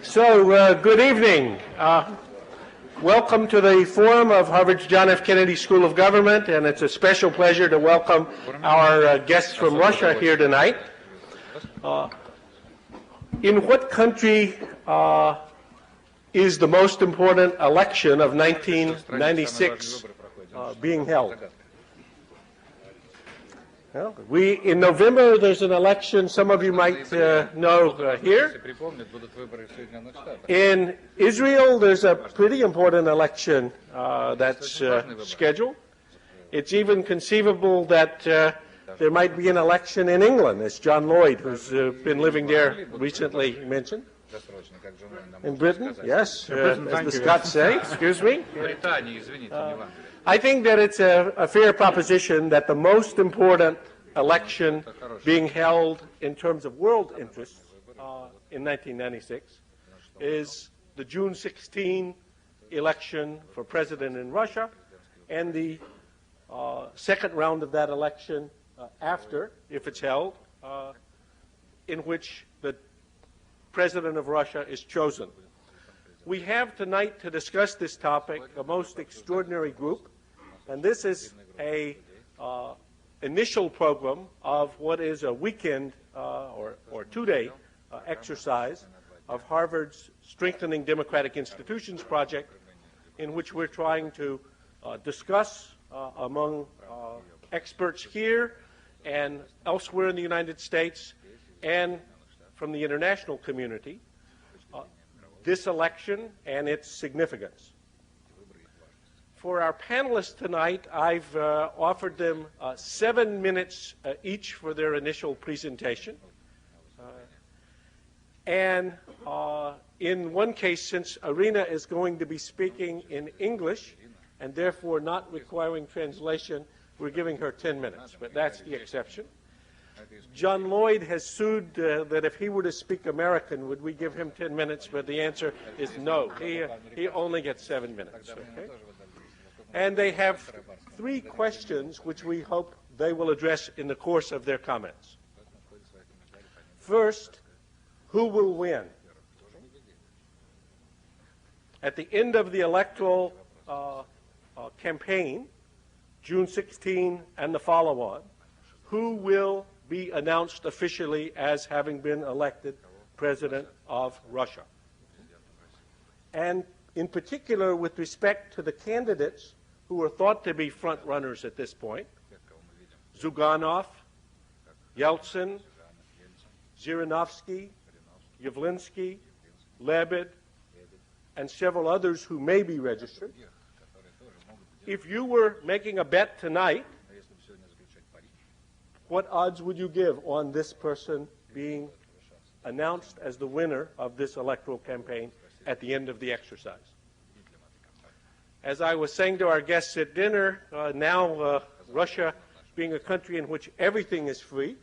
Good evening. Welcome to the forum of Harvard's John F. Kennedy School of Government, and it's a special pleasure to welcome our guests from Russia here tonight. In what country is the most important election of 1996 being held? Well, in November, there's an election some of you might know here. In Israel, there's a pretty important election that's scheduled. It's even conceivable that there might be an election in England, as John Lloyd, who's been living there, recently mentioned. In Britain, yes, as the Scots say, excuse me. I think that it's a fair proposition that the most important election being held in terms of world interests in 1996 is the June 16 election for president in Russia, and the second round of that election after, if it's held, in which the president of Russia is chosen. We have tonight to discuss this topic a most extraordinary group, and this is a initial program of what is a weekend or two-day exercise of Harvard's Strengthening Democratic Institutions project, in which we're trying to discuss among experts here and elsewhere in the United States and from the international community this election and its significance. For our panelists tonight, I've offered them 7 minutes each for their initial presentation. And in one case, since Irina is going to be speaking in English and therefore not requiring translation, we're giving her 10 minutes, but that's the exception. John Lloyd has sued that if he were to speak American, would we give him 10 minutes? But the answer is no. He only gets 7 minutes. Okay? And they have 3 questions which we hope they will address in the course of their comments. First, who will win? At the end of the electoral campaign, June 16 and the follow-on, who will be announced officially as having been elected president of Russia? And in particular, with respect to the candidates who are thought to be front runners at this point, Zyuganov, Yeltsin, Zhirinovsky, Yavlinsky, Lebed, and several others who may be registered. If you were making a bet tonight, what odds would you give on this person being announced as the winner of this electoral campaign at the end of the exercise? As I was saying to our guests at dinner, now Russia being a country in which everything is free,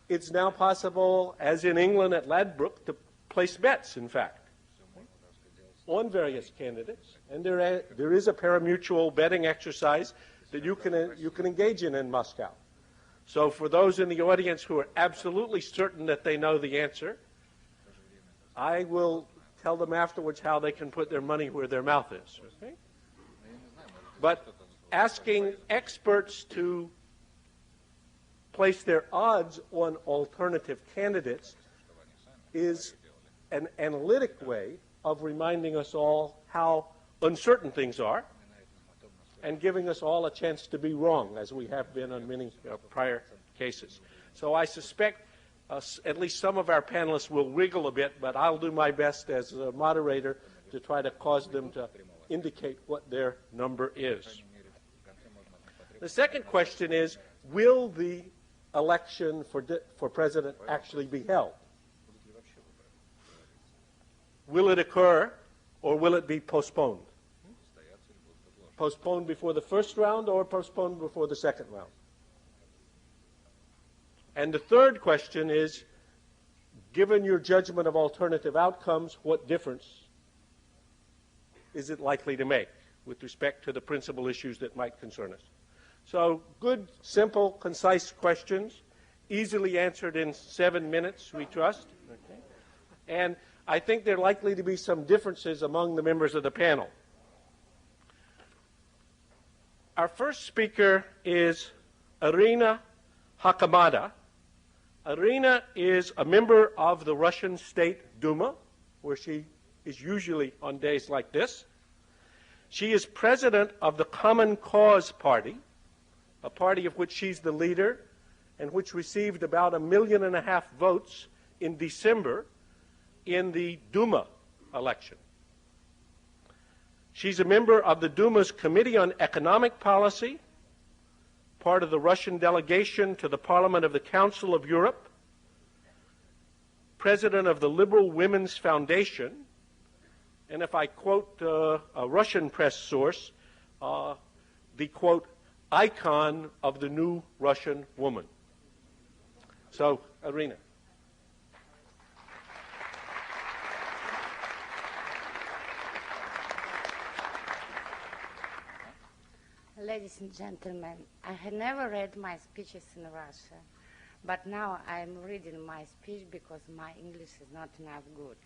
it's now possible, as in England at Ladbroke, to place bets, in fact, on various candidates. And there is a pari-mutuel betting exercise that you can engage in Moscow. So for those in the audience who are absolutely certain that they know the answer, I will tell them afterwards how they can put their money where their mouth is. Okay? But asking experts to place their odds on alternative candidates is an analytic way of reminding us all how uncertain things are and giving us all a chance to be wrong, as we have been on many prior cases. So I suspect at least some of our panelists will wriggle a bit, but I'll do my best as a moderator to try to cause them to indicate what their number is. The second question is, will the election for president actually be held? Will it occur, or will it be postponed? Postponed before the first round or postponed before the second round? And the third question is, given your judgment of alternative outcomes, what difference is it likely to make with respect to the principal issues that might concern us? So good, simple, concise questions, easily answered in 7 minutes, we trust. Okay. And I think there are likely to be some differences among the members of the panel. Our first speaker is Irina Hakamada. Irina is a member of the Russian State Duma, where she is usually on days like this. She is president of the Common Cause Party, a party of which she's the leader, and which received about 1.5 million votes in December in the Duma election. She's a member of the Duma's Committee on Economic Policy, part of the Russian delegation to the Parliament of the Council of Europe, president of the Liberal Women's Foundation, and if I quote a Russian press source, the, quote, icon of the new Russian woman. So, Irina. Ladies and gentlemen, I had never read my speeches in Russia, but now I am reading my speech because my English is not enough good.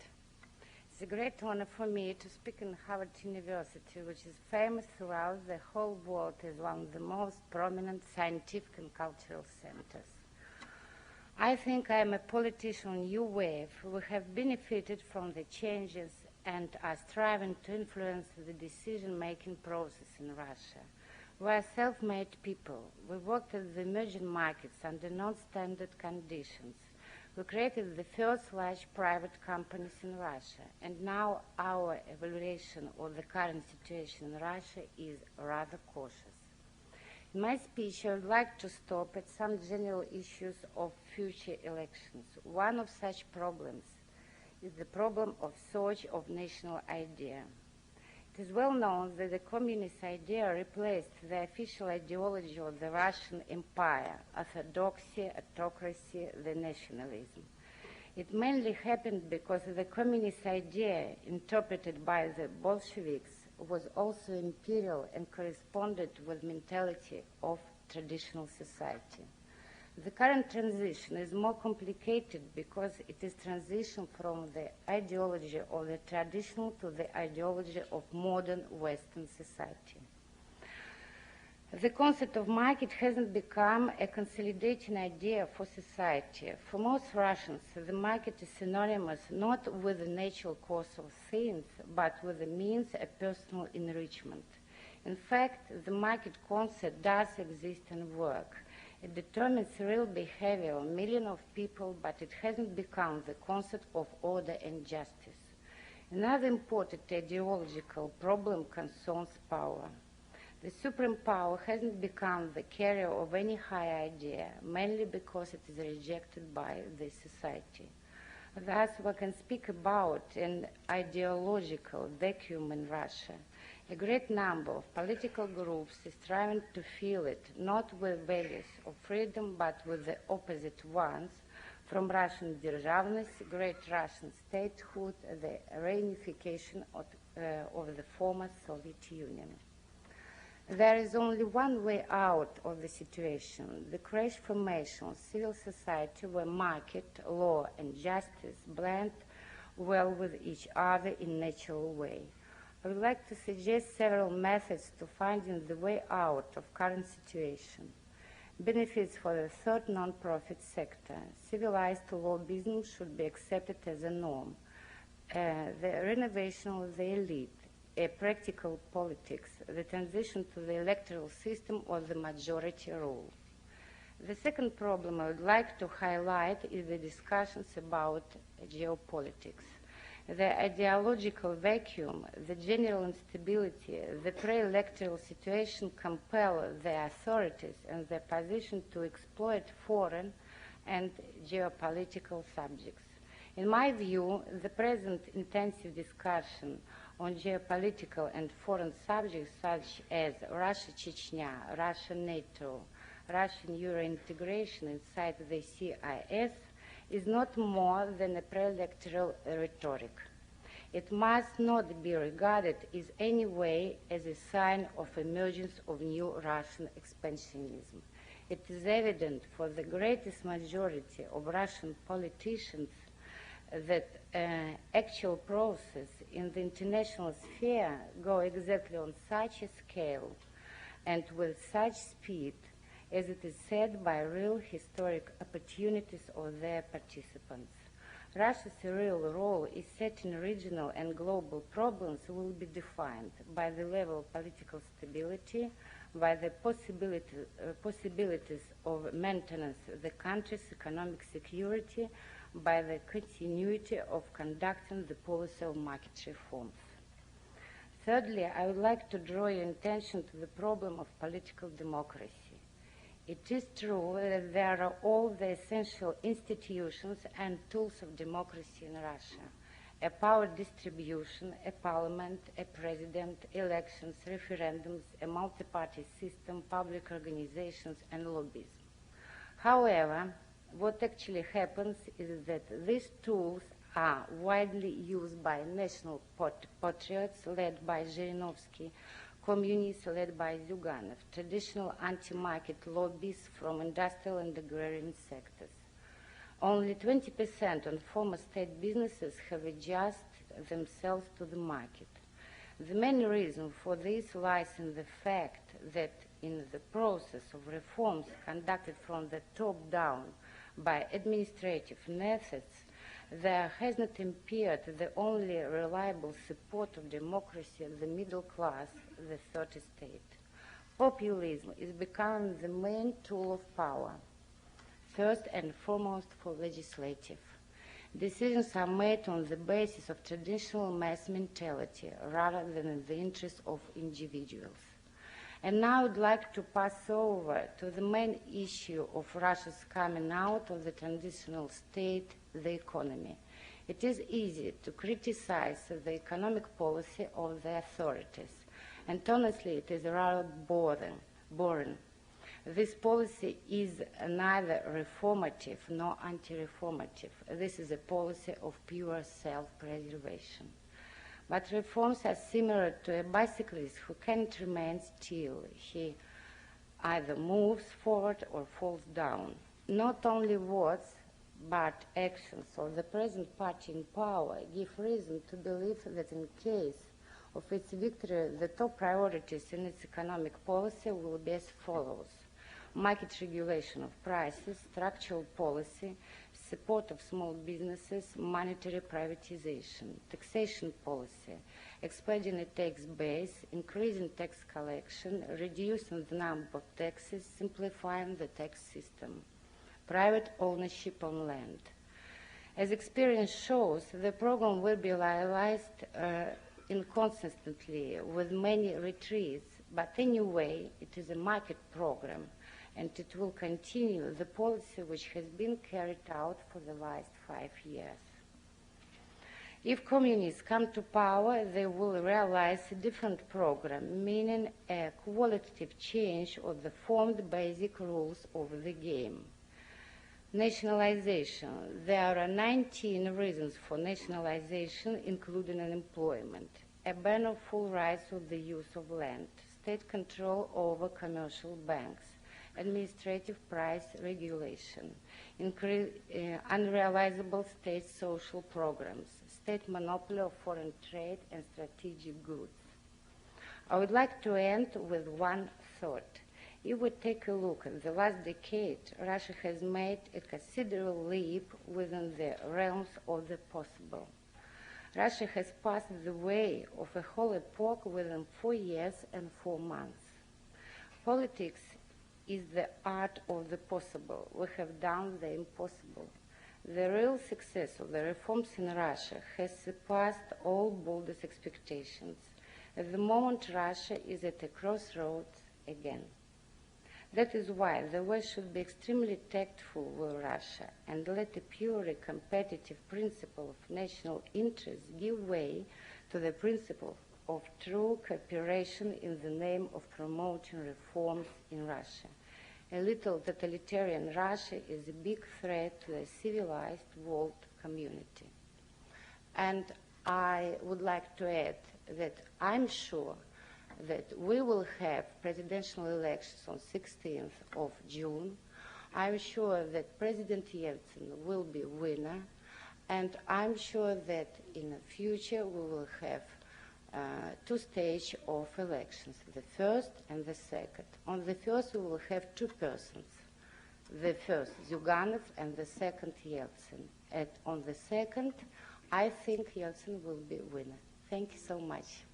It's a great honor for me to speak in Harvard University, which is famous throughout the whole world as one of the most prominent scientific and cultural centers. I think I am a politician on new wave. We have benefited from the changes and are striving to influence the decision-making process in Russia. We are self-made people. We worked at the emerging markets under non-standard conditions. We created the first large private companies in Russia, and now our evaluation of the current situation in Russia is rather cautious. In my speech, I would like to stop at some general issues of future elections. One of such problems is the problem of search of national idea. It is well known that the communist idea replaced the official ideology of the Russian Empire, orthodoxy, autocracy, the nationalism. It mainly happened because the communist idea, interpreted by the Bolsheviks, was also imperial and corresponded with mentality of traditional society. The current transition is more complicated because it is transition from the ideology of the traditional to the ideology of modern Western society. The concept of market hasn't become a consolidating idea for society. For most Russians, the market is synonymous not with the natural course of things, but with the means of personal enrichment. In fact, the market concept does exist and work. It determines real behavior of millions of people, but it hasn't become the concept of order and justice. Another important ideological problem concerns power. The supreme power hasn't become the carrier of any high idea, mainly because it is rejected by the society. Thus, we can speak about an ideological vacuum in Russia. A great number of political groups is trying to fill it, not with values of freedom, but with the opposite ones, from Russian державность, great Russian statehood, the reunification of the former Soviet Union. There is only one way out of the situation, the crash formation of civil society where market, law, and justice blend well with each other in a natural way. I would like to suggest several methods to finding the way out of current situation. Benefits for the third non-profit sector. Civilized lobbyism should be accepted as a norm. The renovation of the elite. A practical politics. The transition to the electoral system or the majority rule. The second problem I would like to highlight is the discussions about geopolitics. The ideological vacuum, the general instability, the pre-electoral situation compel the authorities and the opposition to exploit foreign and geopolitical subjects. In my view, the present intensive discussion on geopolitical and foreign subjects such as Russia-Chechnya, Russia-NATO, Russian Euro integration inside the CIS is not more than a pre-electoral rhetoric. It must not be regarded in any way as a sign of emergence of new Russian expansionism. It is evident for the greatest majority of Russian politicians that actual process in the international sphere go exactly on such a scale and with such speed as it is said by real historic opportunities of their participants. Russia's real role in certain regional and global problems will be defined by the level of political stability, by the possibilities of maintenance of the country's economic security, by the continuity of conducting the policy of market reforms. Thirdly, I would like to draw your attention to the problem of political democracy. It is true that there are all the essential institutions and tools of democracy in Russia: a power distribution, a parliament, a president, elections, referendums, a multi-party system, public organizations, and lobbyism. However, what actually happens is that these tools are widely used by national patriots led by Zhirinovsky, communists led by Zyuganov, traditional anti-market lobbyists from industrial and agrarian sectors. Only 20% of former state businesses have adjusted themselves to the market. The main reason for this lies in the fact that in the process of reforms conducted from the top down by administrative methods, there has not appeared the only reliable support of democracy of the middle class, the third estate. Populism is becoming the main tool of power, first and foremost for legislative. Decisions are made on the basis of traditional mass mentality rather than in the interest of individuals. And now I would like to pass over to the main issue of Russia's coming out of the transitional state, the economy. It is easy to criticize the economic policy of the authorities, and honestly it is rather boring. This policy is neither reformative nor anti-reformative. This is a policy of pure self-preservation. But reforms are similar to a bicyclist who cannot remain still. He either moves forward or falls down. Not only words, but actions of the present party in power give reason to believe that in case of its victory, the top priorities in its economic policy will be as follows: market regulation of prices, structural policy, support of small businesses, monetary privatization, taxation policy, expanding a tax base, increasing tax collection, reducing the number of taxes, simplifying the tax system, private ownership on land. As experience shows, the program will be realized inconsistently with many retreats, but anyway, it is a market program, and it will continue the policy which has been carried out for the last 5 years. If communists come to power, they will realize a different program, meaning a qualitative change of the formed basic rules of the game. Nationalization. There are 19 reasons for nationalization, including unemployment, a ban of full rights of the use of land, state control over commercial banks, administrative price regulation, unrealizable state social programs, state monopoly of foreign trade and strategic goods. I would like to end with one thought. If we take a look at the last decade, Russia has made a considerable leap within the realms of the possible. Russia has passed the way of a whole epoch within 4 years and 4 months. Politics is the art of the possible. We have done the impossible. The real success of the reforms in Russia has surpassed all boldest expectations. At the moment, Russia is at a crossroads again. That is why the West should be extremely tactful with Russia and let a purely competitive principle of national interest give way to the principle of true cooperation in the name of promoting reforms in Russia. A little totalitarian Russia is a big threat to a civilized world community. And I would like to add that I'm sure that we will have presidential elections on 16th of June. I'm sure that President Yeltsin will be winner. And I'm sure that in the future we will have two stages of elections, the first and the second. On the first we will have two persons, the first Zyuganov and the second Yeltsin. And on the second, I think Yeltsin will be winner. Thank you so much.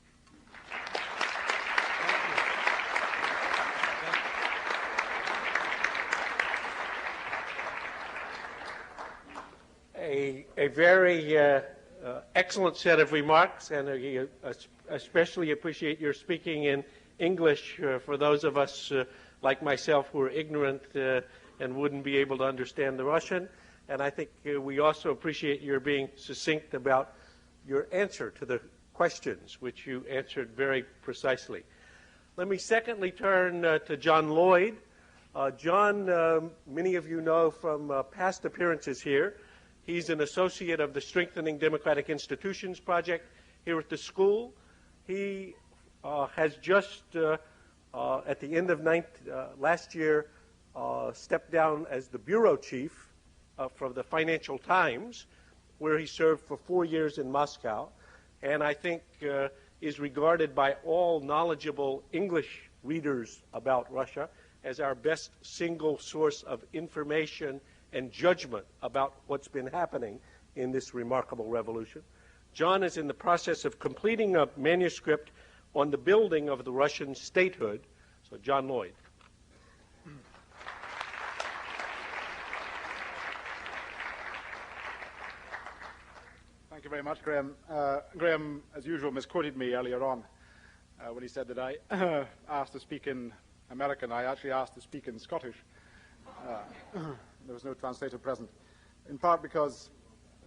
A very excellent set of remarks, and I especially appreciate your speaking in English for those of us like myself who are ignorant and wouldn't be able to understand the Russian. And I think we also appreciate your being succinct about your answer to the questions, which you answered very precisely. Let me secondly turn to John Lloyd. John, many of you know from past appearances here. He's an associate of the Strengthening Democratic Institutions Project here at the school. He has just, at the end of last year, stepped down as the bureau chief from the Financial Times, where he served for 4 years in Moscow, and I think is regarded by all knowledgeable English readers about Russia as our best single source of information and judgment about what's been happening in this remarkable revolution. John is in the process of completing a manuscript on the building of the Russian statehood. So, John Lloyd. Thank you very much, Graham. Graham, as usual, misquoted me earlier on when he said that I asked to speak in American. I actually asked to speak in Scottish. There was no translator present, in part because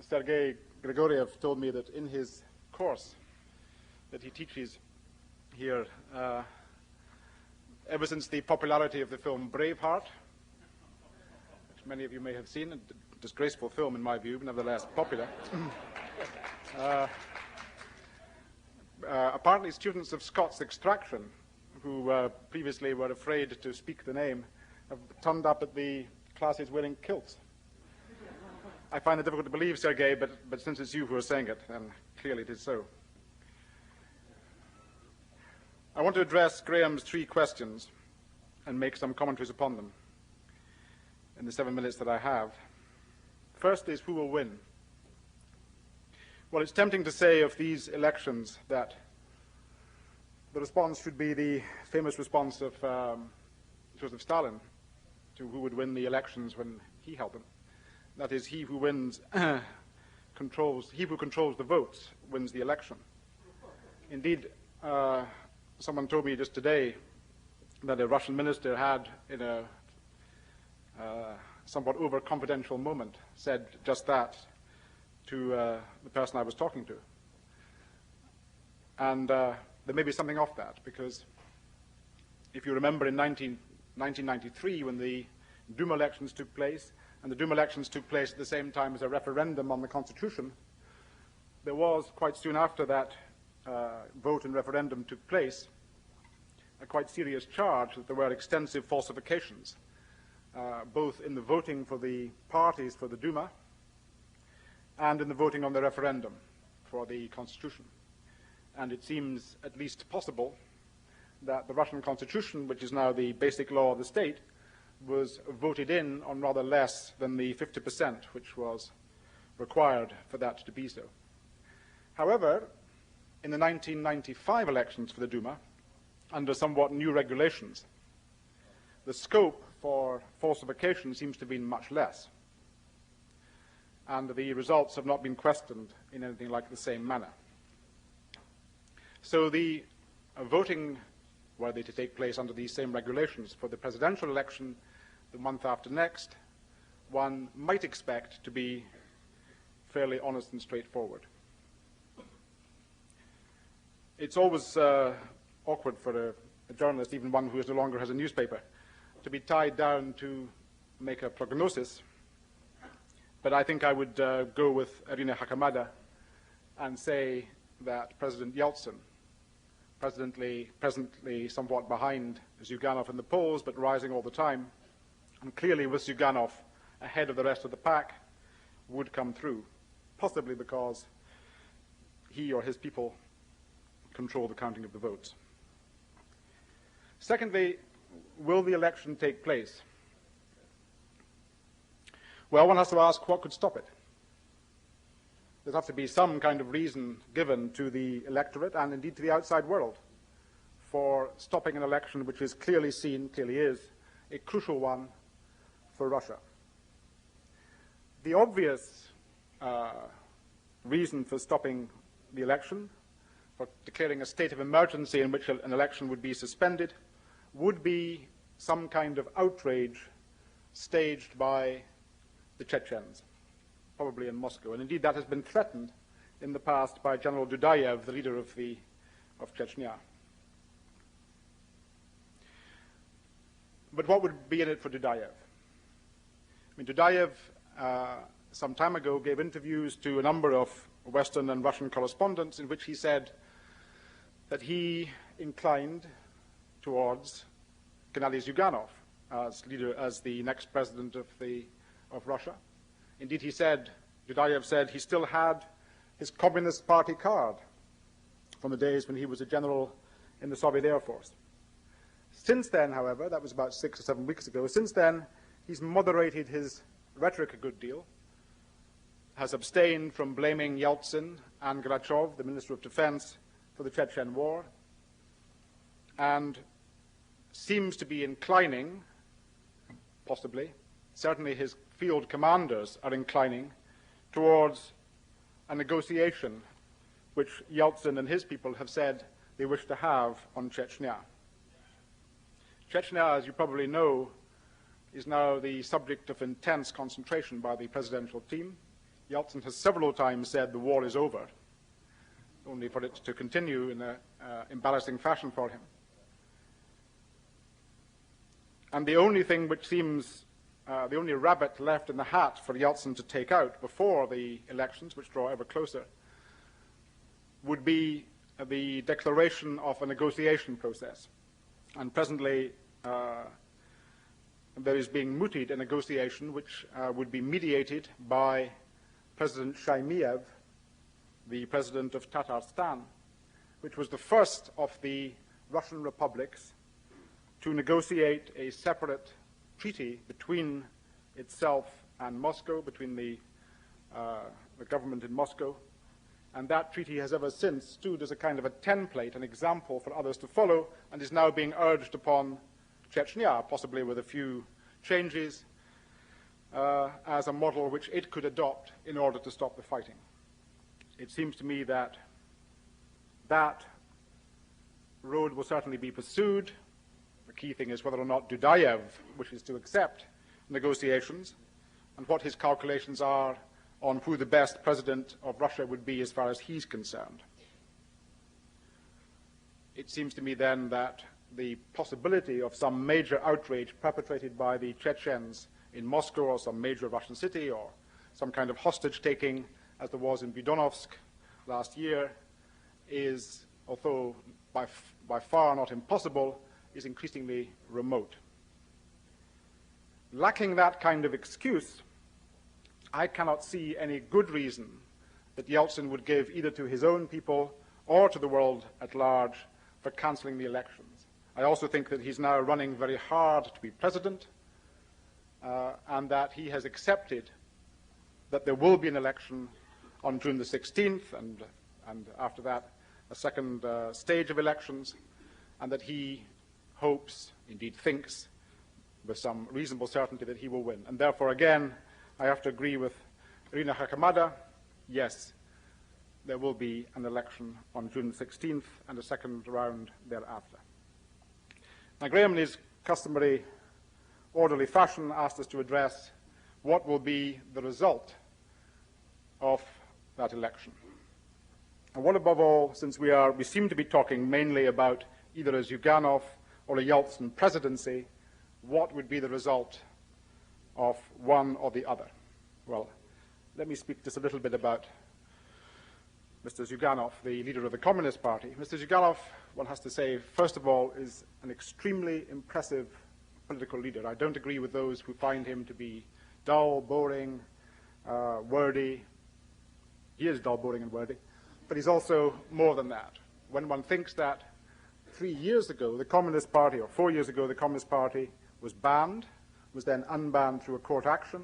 Sergei Grigoriev told me that in his course that he teaches here, ever since the popularity of the film Braveheart, which many of you may have seen, a disgraceful film in my view, but nevertheless popular, apparently students of Scots extraction, who previously were afraid to speak the name, have turned up at the classes wearing kilts. I find it difficult to believe, Sergei, but since it's you who are saying it, then clearly it is so. I want to address Graham's 3 questions and make some commentaries upon them in the 7 minutes that I have. First is, who will win? Well, it's tempting to say of these elections that the response should be the famous response of Joseph Stalin to who would win the elections when he held them. That is, he who wins he who controls the votes wins the election. Indeed, someone told me just today that a Russian minister had, in a somewhat over-confidential moment, said just that to the person I was talking to. And there may be something of that, because if you remember in 1993, when the Duma elections took place, and the Duma elections took place at the same time as a referendum on the Constitution, there was, quite soon after that vote and referendum took place, a quite serious charge that there were extensive falsifications, both in the voting for the parties for the Duma and in the voting on the referendum for the Constitution. And it seems at least possible that the Russian Constitution, which is now the basic law of the state, was voted in on rather less than the 50% which was required for that to be so. However, in the 1995 elections for the Duma, under somewhat new regulations, the scope for falsification seems to have been much less, and the results have not been questioned in anything like the same manner. So the voting, were they to take place under these same regulations for the presidential election the month after next, one might expect to be fairly honest and straightforward. It's always awkward for a journalist, even one who no longer has a newspaper, to be tied down to make a prognosis. But I think I would go with Irina Hakamada and say that President Yeltsin, presently somewhat behind Zyuganov in the polls, but rising all the time, and clearly with Zyuganov ahead of the rest of the pack, would come through, possibly because he or his people control the counting of the votes. Secondly, will the election take place? Well, one has to ask what could stop it. There'd have to be some kind of reason given to the electorate and indeed to the outside world for stopping an election which is clearly is, a crucial one for Russia. The obvious reason for stopping the election, for declaring a state of emergency in which an election would be suspended, would be some kind of outrage staged by the Chechens, probably in Moscow. And indeed that has been threatened in the past by General Dudayev, the leader of Chechnya. But what would be in it for Dudayev? I mean, Dudayev some time ago gave interviews to a number of Western and Russian correspondents in which he said that he inclined towards Gennady Zyuganov as the next president of Russia. Indeed, Dudayev said he still had his Communist Party card from the days when he was a general in the Soviet Air Force. Since then, however, that was about 6 or 7 weeks ago, since then he's moderated his rhetoric a good deal, has abstained from blaming Yeltsin and Gorbachev, the Minister of Defense, for the Chechen War, and seems to be inclining, possibly, certainly his field commanders are inclining, towards a negotiation which Yeltsin and his people have said they wish to have on Chechnya. Chechnya, as you probably know, is now the subject of intense concentration by the presidential team. Yeltsin has several times said the war is over, only for it to continue in an embarrassing fashion for him. And the only thing which seems, the only rabbit left in the hat for Yeltsin to take out before the elections, which draw ever closer, would be the declaration of a negotiation process. And presently, there is being mooted a negotiation which would be mediated by President Shaimiev, the president of Tatarstan, which was the first of the Russian republics to negotiate a separate treaty between itself and Moscow, between the government in Moscow. And that treaty has ever since stood as a kind of a template, an example for others to follow, and is now being urged upon Chechnya, possibly with a few changes, as a model which it could adopt in order to stop the fighting. It seems to me that that road will certainly be pursued. The key thing is whether or not Dudayev wishes to accept negotiations and what his calculations are on who the best president of Russia would be as far as he's concerned. It seems to me then that the possibility of some major outrage perpetrated by the Chechens in Moscow or some major Russian city, or some kind of hostage-taking, as there was in Budonovsk last year, is, although by far not impossible, is increasingly remote. Lacking that kind of excuse, I cannot see any good reason that Yeltsin would give either to his own people or to the world at large for cancelling the elections. I also think that he's now running very hard to be president, and that he has accepted that there will be an election on June the 16th, and after that a second stage of elections, and that he hopes, indeed thinks, with some reasonable certainty that he will win. And therefore, again, I have to agree with Irina Hakamada, yes, there will be an election on June 16th and a second round thereafter. Now, Graham, in his customary orderly fashion, asked us to address what will be the result of that election. And what above all, since we seem to be talking mainly about either a Zyuganov or a Yeltsin presidency, what would be the result of one or the other? Well, let me speak just a little bit about Mr. Zyuganov, the leader of the Communist Party. Mr. Zyuganov, one has to say, first of all, is an extremely impressive political leader. I don't agree with those who find him to be dull, boring, wordy. He is dull, boring, and wordy, but he's also more than that. When one thinks that 3 years ago, the Communist Party, or 4 years ago, the Communist Party was banned, was then unbanned through a court action,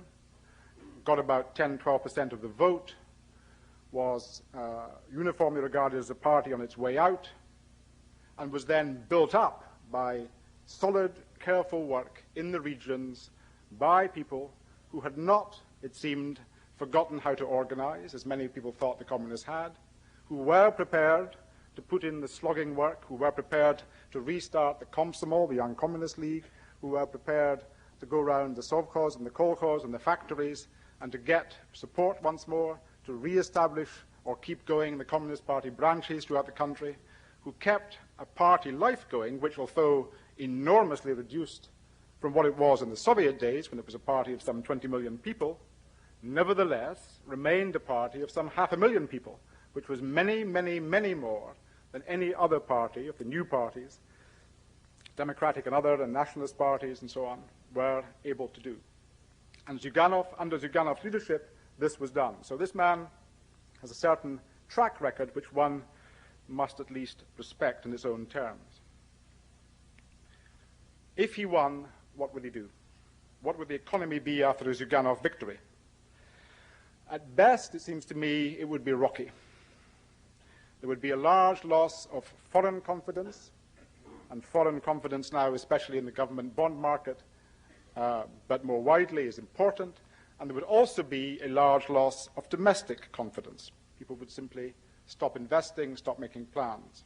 got about 10–12% of the vote, was uniformly regarded as a party on its way out, and was then built up by solid, careful work in the regions by people who had not, it seemed, forgotten how to organize, as many people thought the communists had, who were prepared to put in the slogging work, who were prepared to restart the Komsomol, the Young Communist League, who were prepared to go around the Sovkhoz and the Kolkhoz and the factories and to get support once more, to re-establish or keep going the Communist Party branches throughout the country, who kept a party life going, which, although enormously reduced from what it was in the Soviet days, when it was a party of some 20 million people, nevertheless remained a party of some 500,000 people, which was many, many, many more than any other party of the new parties, democratic and other, and nationalist parties and so on, were able to do. And Zyuganov, under Zyuganov's leadership, this was done. So this man has a certain track record which one must at least respect in its own terms. If he won, what would he do? What would the economy be after a Zyuganov victory? At best, it seems to me, it would be rocky. There would be a large loss of foreign confidence, and foreign confidence now, especially in the government bond market, but more widely, is important. And there would also be a large loss of domestic confidence. People would simply stop investing, stop making plans.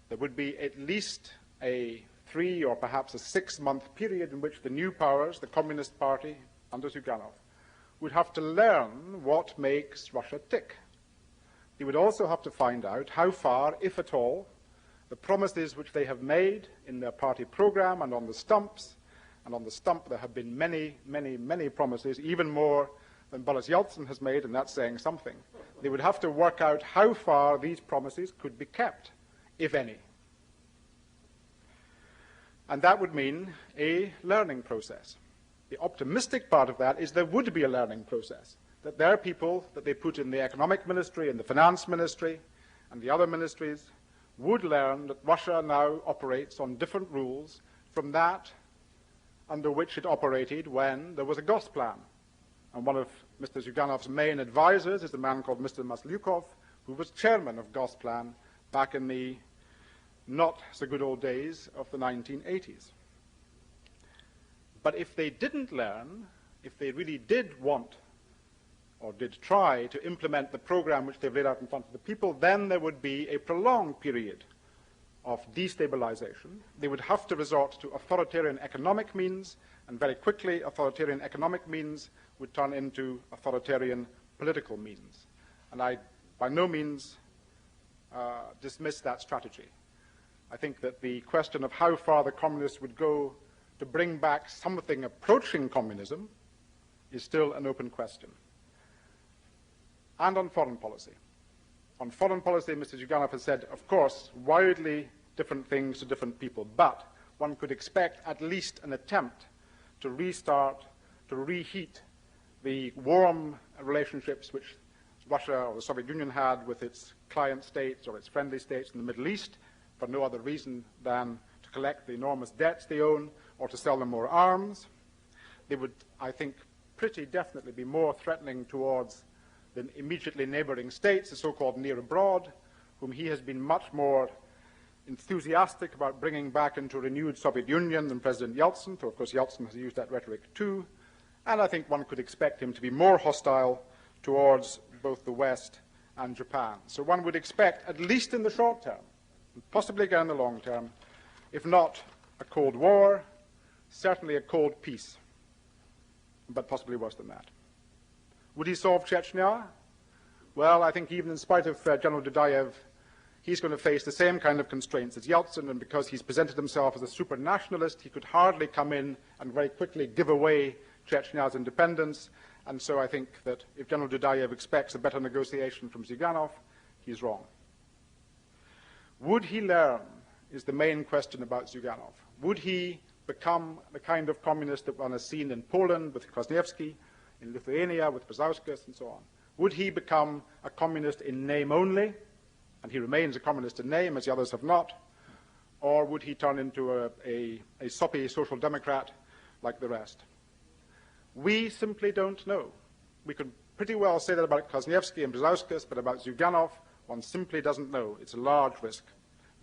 There would be at least a 3 or perhaps a 6-month period in which the new powers, the Communist Party under Zyuganov, would have to learn what makes Russia tick. They would also have to find out how far, if at all, the promises which they have made in their party program and on the stumps, and on the stump there have been many, many, many promises, even more than Boris Yeltsin has made, and that's saying something. They would have to work out how far these promises could be kept, if any. And that would mean a learning process. The optimistic part of that is there would be a learning process, that there are people that they put in the economic ministry and the finance ministry and the other ministries would learn that Russia now operates on different rules from that under which it operated when there was a Gosplan. And one of Mr. Zyuganov's main advisors is a man called Mr. Maslyukov, who was chairman of Gosplan back in the not-so-good old days of the 1980s. But if they didn't learn, if they really did want or did try to implement the program which they've laid out in front of the people, then there would be a prolonged period of destabilization. They would have to resort to authoritarian economic means, and very quickly authoritarian economic means would turn into authoritarian political means. And I by no means dismiss that strategy. I think that the question of how far the communists would go to bring back something approaching communism is still an open question. And on foreign policy. On foreign policy, Mr. Zyuganov has said, of course, widely different things to different people, but one could expect at least an attempt to restart, to reheat the warm relationships which Russia or the Soviet Union had with its client states or its friendly states in the Middle East for no other reason than to collect the enormous debts they own or to sell them more arms. They would, I think, pretty definitely be more threatening towards the immediately neighboring states, the so-called near abroad, whom he has been much more enthusiastic about bringing back into a renewed Soviet Union than President Yeltsin, though of course Yeltsin has used that rhetoric too. And I think one could expect him to be more hostile towards both the West and Japan. So one would expect, at least in the short term, and possibly again in the long term, if not a Cold War, certainly a cold peace, but possibly worse than that. Would he solve Chechnya? Well, I think even in spite of General Dudayev, he's going to face the same kind of constraints as Yeltsin, and because he's presented himself as a super nationalist, he could hardly come in and very quickly give away Chechnya's independence. And so I think that if General Dudayev expects a better negotiation from Zyuganov, he's wrong. Would he learn is the main question about Zyuganov. Would he become the kind of communist that one has seen in Poland with Kwasniewski, in Lithuania with Brazauskas, and so on? Would he become a communist in name only, and he remains a communist in name, as the others have not, or would he turn into a soppy social democrat like the rest? We simply don't know. We could pretty well say that about Kwasniewski and Brzezinski, but about Zyuganov, one simply doesn't know. It's a large risk.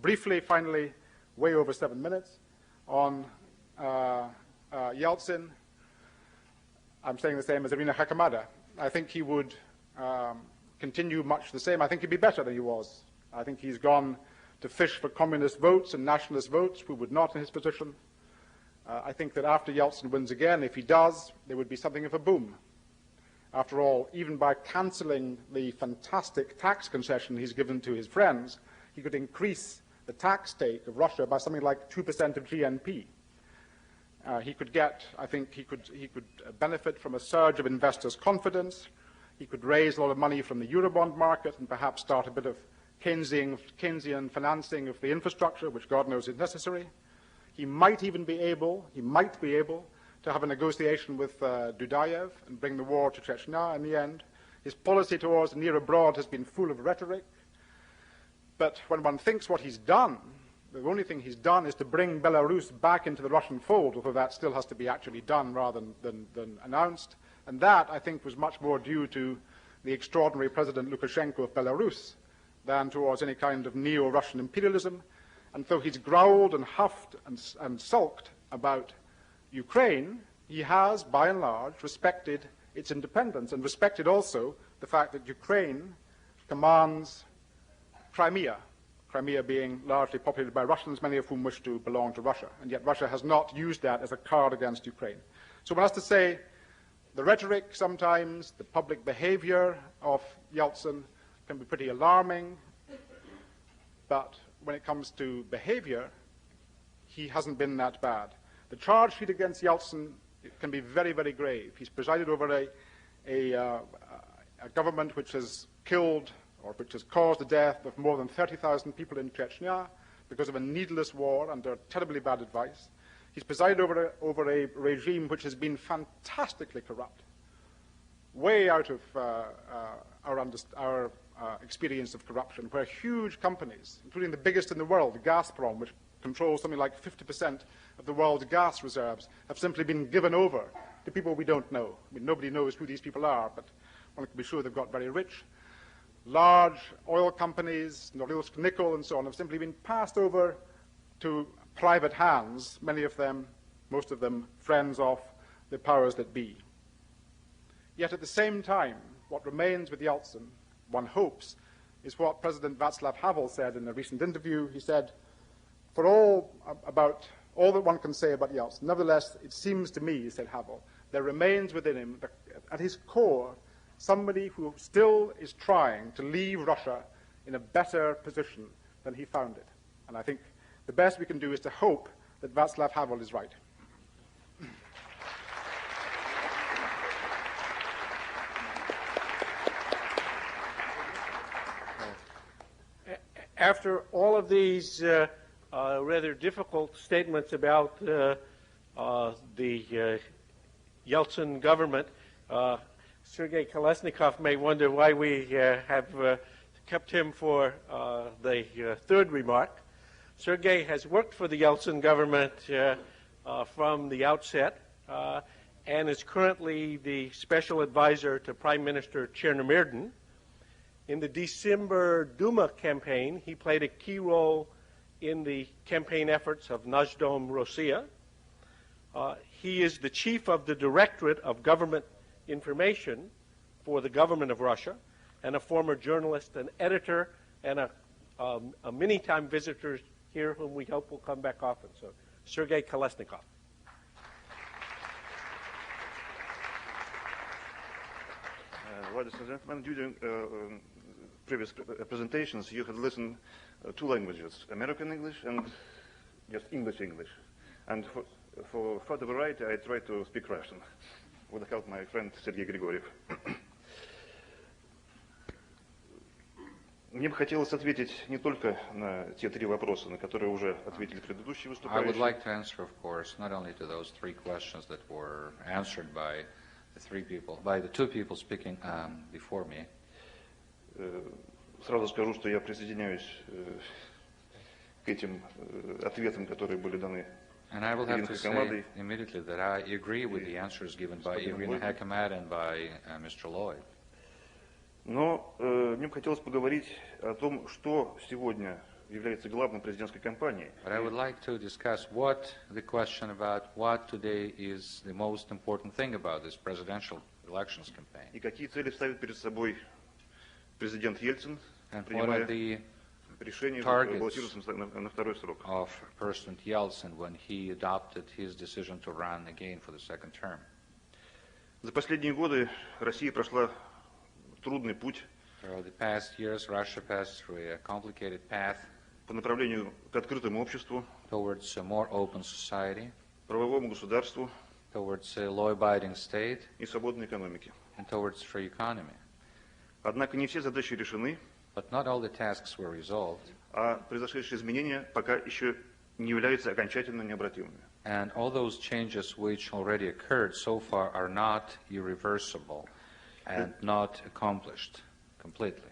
Briefly, finally, way over 7 minutes, on Yeltsin, I'm saying the same as Irina Hakamada. I think he would continue much the same. I think he'd be better than he was. I think he's gone to fish for communist votes and nationalist votes. We would not in his position. I think that after Yeltsin wins again, if he does, there would be something of a boom. After all, even by cancelling the fantastic tax concession he's given to his friends, he could increase the tax take of Russia by something like 2% of GNP. He could get, I think he could benefit from a surge of investors' confidence. He could raise a lot of money from the Eurobond market and perhaps start a bit of Keynesian financing of the infrastructure, which God knows is necessary. He might even be able, to have a negotiation with Dudayev and bring the war to Chechnya in the end. His policy towards the near abroad has been full of rhetoric. But when one thinks what he's done, the only thing he's done is to bring Belarus back into the Russian fold, although that still has to be actually done rather than announced. And that, I think, was much more due to the extraordinary President Lukashenko of Belarus than towards any kind of neo-Russian imperialism. And though he's growled and huffed and sulked about Ukraine, he has, by and large, respected its independence and respected also the fact that Ukraine commands Crimea, Crimea being largely populated by Russians, many of whom wish to belong to Russia. And yet Russia has not used that as a card against Ukraine. So one has to say the rhetoric sometimes, the public behavior of Yeltsin can be pretty alarming, but when it comes to behavior, he hasn't been that bad. The charge sheet against Yeltsin can be very, very grave. He's presided over a government which has killed or which has caused the death of more than 30,000 people in Chechnya because of a needless war under terribly bad advice. He's presided over a regime which has been fantastically corrupt, way out of our experience of corruption, where huge companies, including the biggest in the world, Gazprom, which controls something like 50% of the world's gas reserves, have simply been given over to people we don't know. I mean, nobody knows who these people are, but one can be sure they've got very rich. Large oil companies, Norilsk Nickel and so on, have simply been passed over to private hands, many of them, most of them, friends of the powers that be. Yet at the same time, what remains with Yeltsin, one hopes, is what President Václav Havel said in a recent interview. He said, for all that one can say about Yeltsin, nevertheless, it seems to me, said Havel, there remains within him, at his core, somebody who still is trying to leave Russia in a better position than he found it. And I think the best we can do is to hope that Václav Havel is right. After all of these rather difficult statements about the Yeltsin government, Sergei Kolesnikov may wonder why we have kept him for the third remark. Sergei has worked for the Yeltsin government from the outset and is currently the special advisor to Prime Minister Chernomyrdin. In the December Duma campaign, he played a key role in the campaign efforts of Nash Dom Rossiya. He is the chief of the Directorate of Government Information for the government of Russia, and a former journalist and editor, and a many-time visitor here whom we hope will come back often. So, Sergei Kolesnikov. Ladies and gentlemen, during previous presentations, you had listened two languages, American English and just English. And for further variety, I try to speak Russian with the help of my friend Sergei Grigoriev. Мне бы хотелось ответить не только на те три вопроса, на которые уже ответили предыдущие выступающие. I would like to answer, of course, not only to those three questions that were answered by by the two people speaking before me. Сразу скажу, что я присоединяюсь к этим ответам, которые были даны And I will have to Ириной say Хакамадой. immediately that I agree with the answers given by Irina Hakamad and by Mr. Lloyd. Но мне бы хотелось поговорить о том, что сегодня является главной президентской кампанией. But I would like to discuss the question about what today is the most important thing about this presidential elections campaign. И какие цели ставит перед собой президент Ельцин, And what are принимая the решение targets баллотироваться на второй срок. of President Yeltsin when he adopted his decision to run again for the second term? За последние годы Россия прошла трудный путь Throughout the past years, Russia passed through a complicated path по направлению к открытому обществу, towards a more open society, правовому государству towards a law-abiding state, и свободной экономике. and towards free economy. Однако не все задачи решены, But not all the tasks were resolved, а произошедшие изменения пока еще не являются окончательно необратимыми. and all those changes which already occurred so far are not irreversible and not accomplished completely.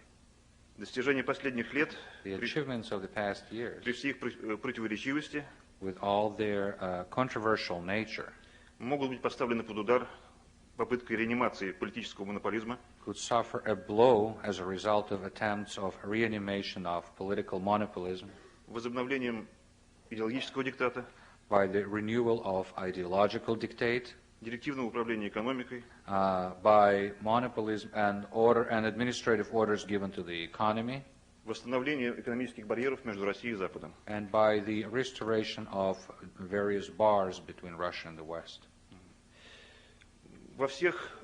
Достижения последних лет, The achievements of the past years, при всей их противоречивости, with all their controversial nature, могут быть поставлены под удар попыткой реанимации политического монополизма, could suffer a blow as a result of attempts of reanimation of political monopolism, возобновлением идеологического диктата, by the renewal of ideological dictate, директивного управления экономикой, by monopolism and administrative orders given to the economy, восстановление экономических барьеров между Россией и Западом. and by the restoration of various bars between Russia and the West. Во всех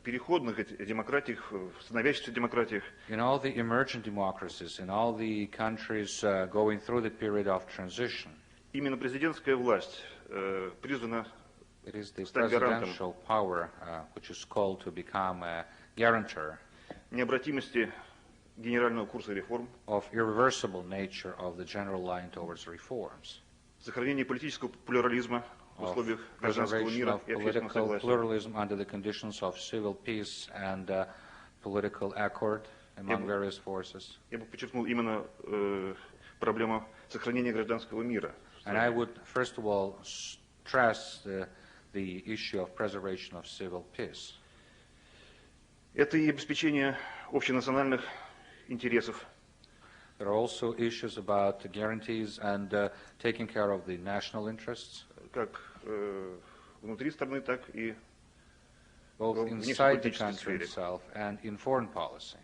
переходных демократиях, становящихся демократиях, In all the emergent democracies, in all the countries going through the period of transition, именно президентская власть призвана it is the стать гарантом presidential power which is called to become a guarantor необратимости генерального курса реформ, of irreversible nature of the general line towards reforms, сохранение политического плюрализма в of условиях гражданского preservation мира of и общественного political согласия. pluralism under the conditions of civil peace and political accord among various forces. Я бы подчеркнул именно проблему сохранения гражданского мира. And I would, first of all, stress the issue of preservation of civil peace. Это и обеспечение общенациональных интересов, There are also issues about the guarantees and taking care of the national interests, как внутри страны, так и both в inside the внешнеполитической country сфере. itself and in foreign policy.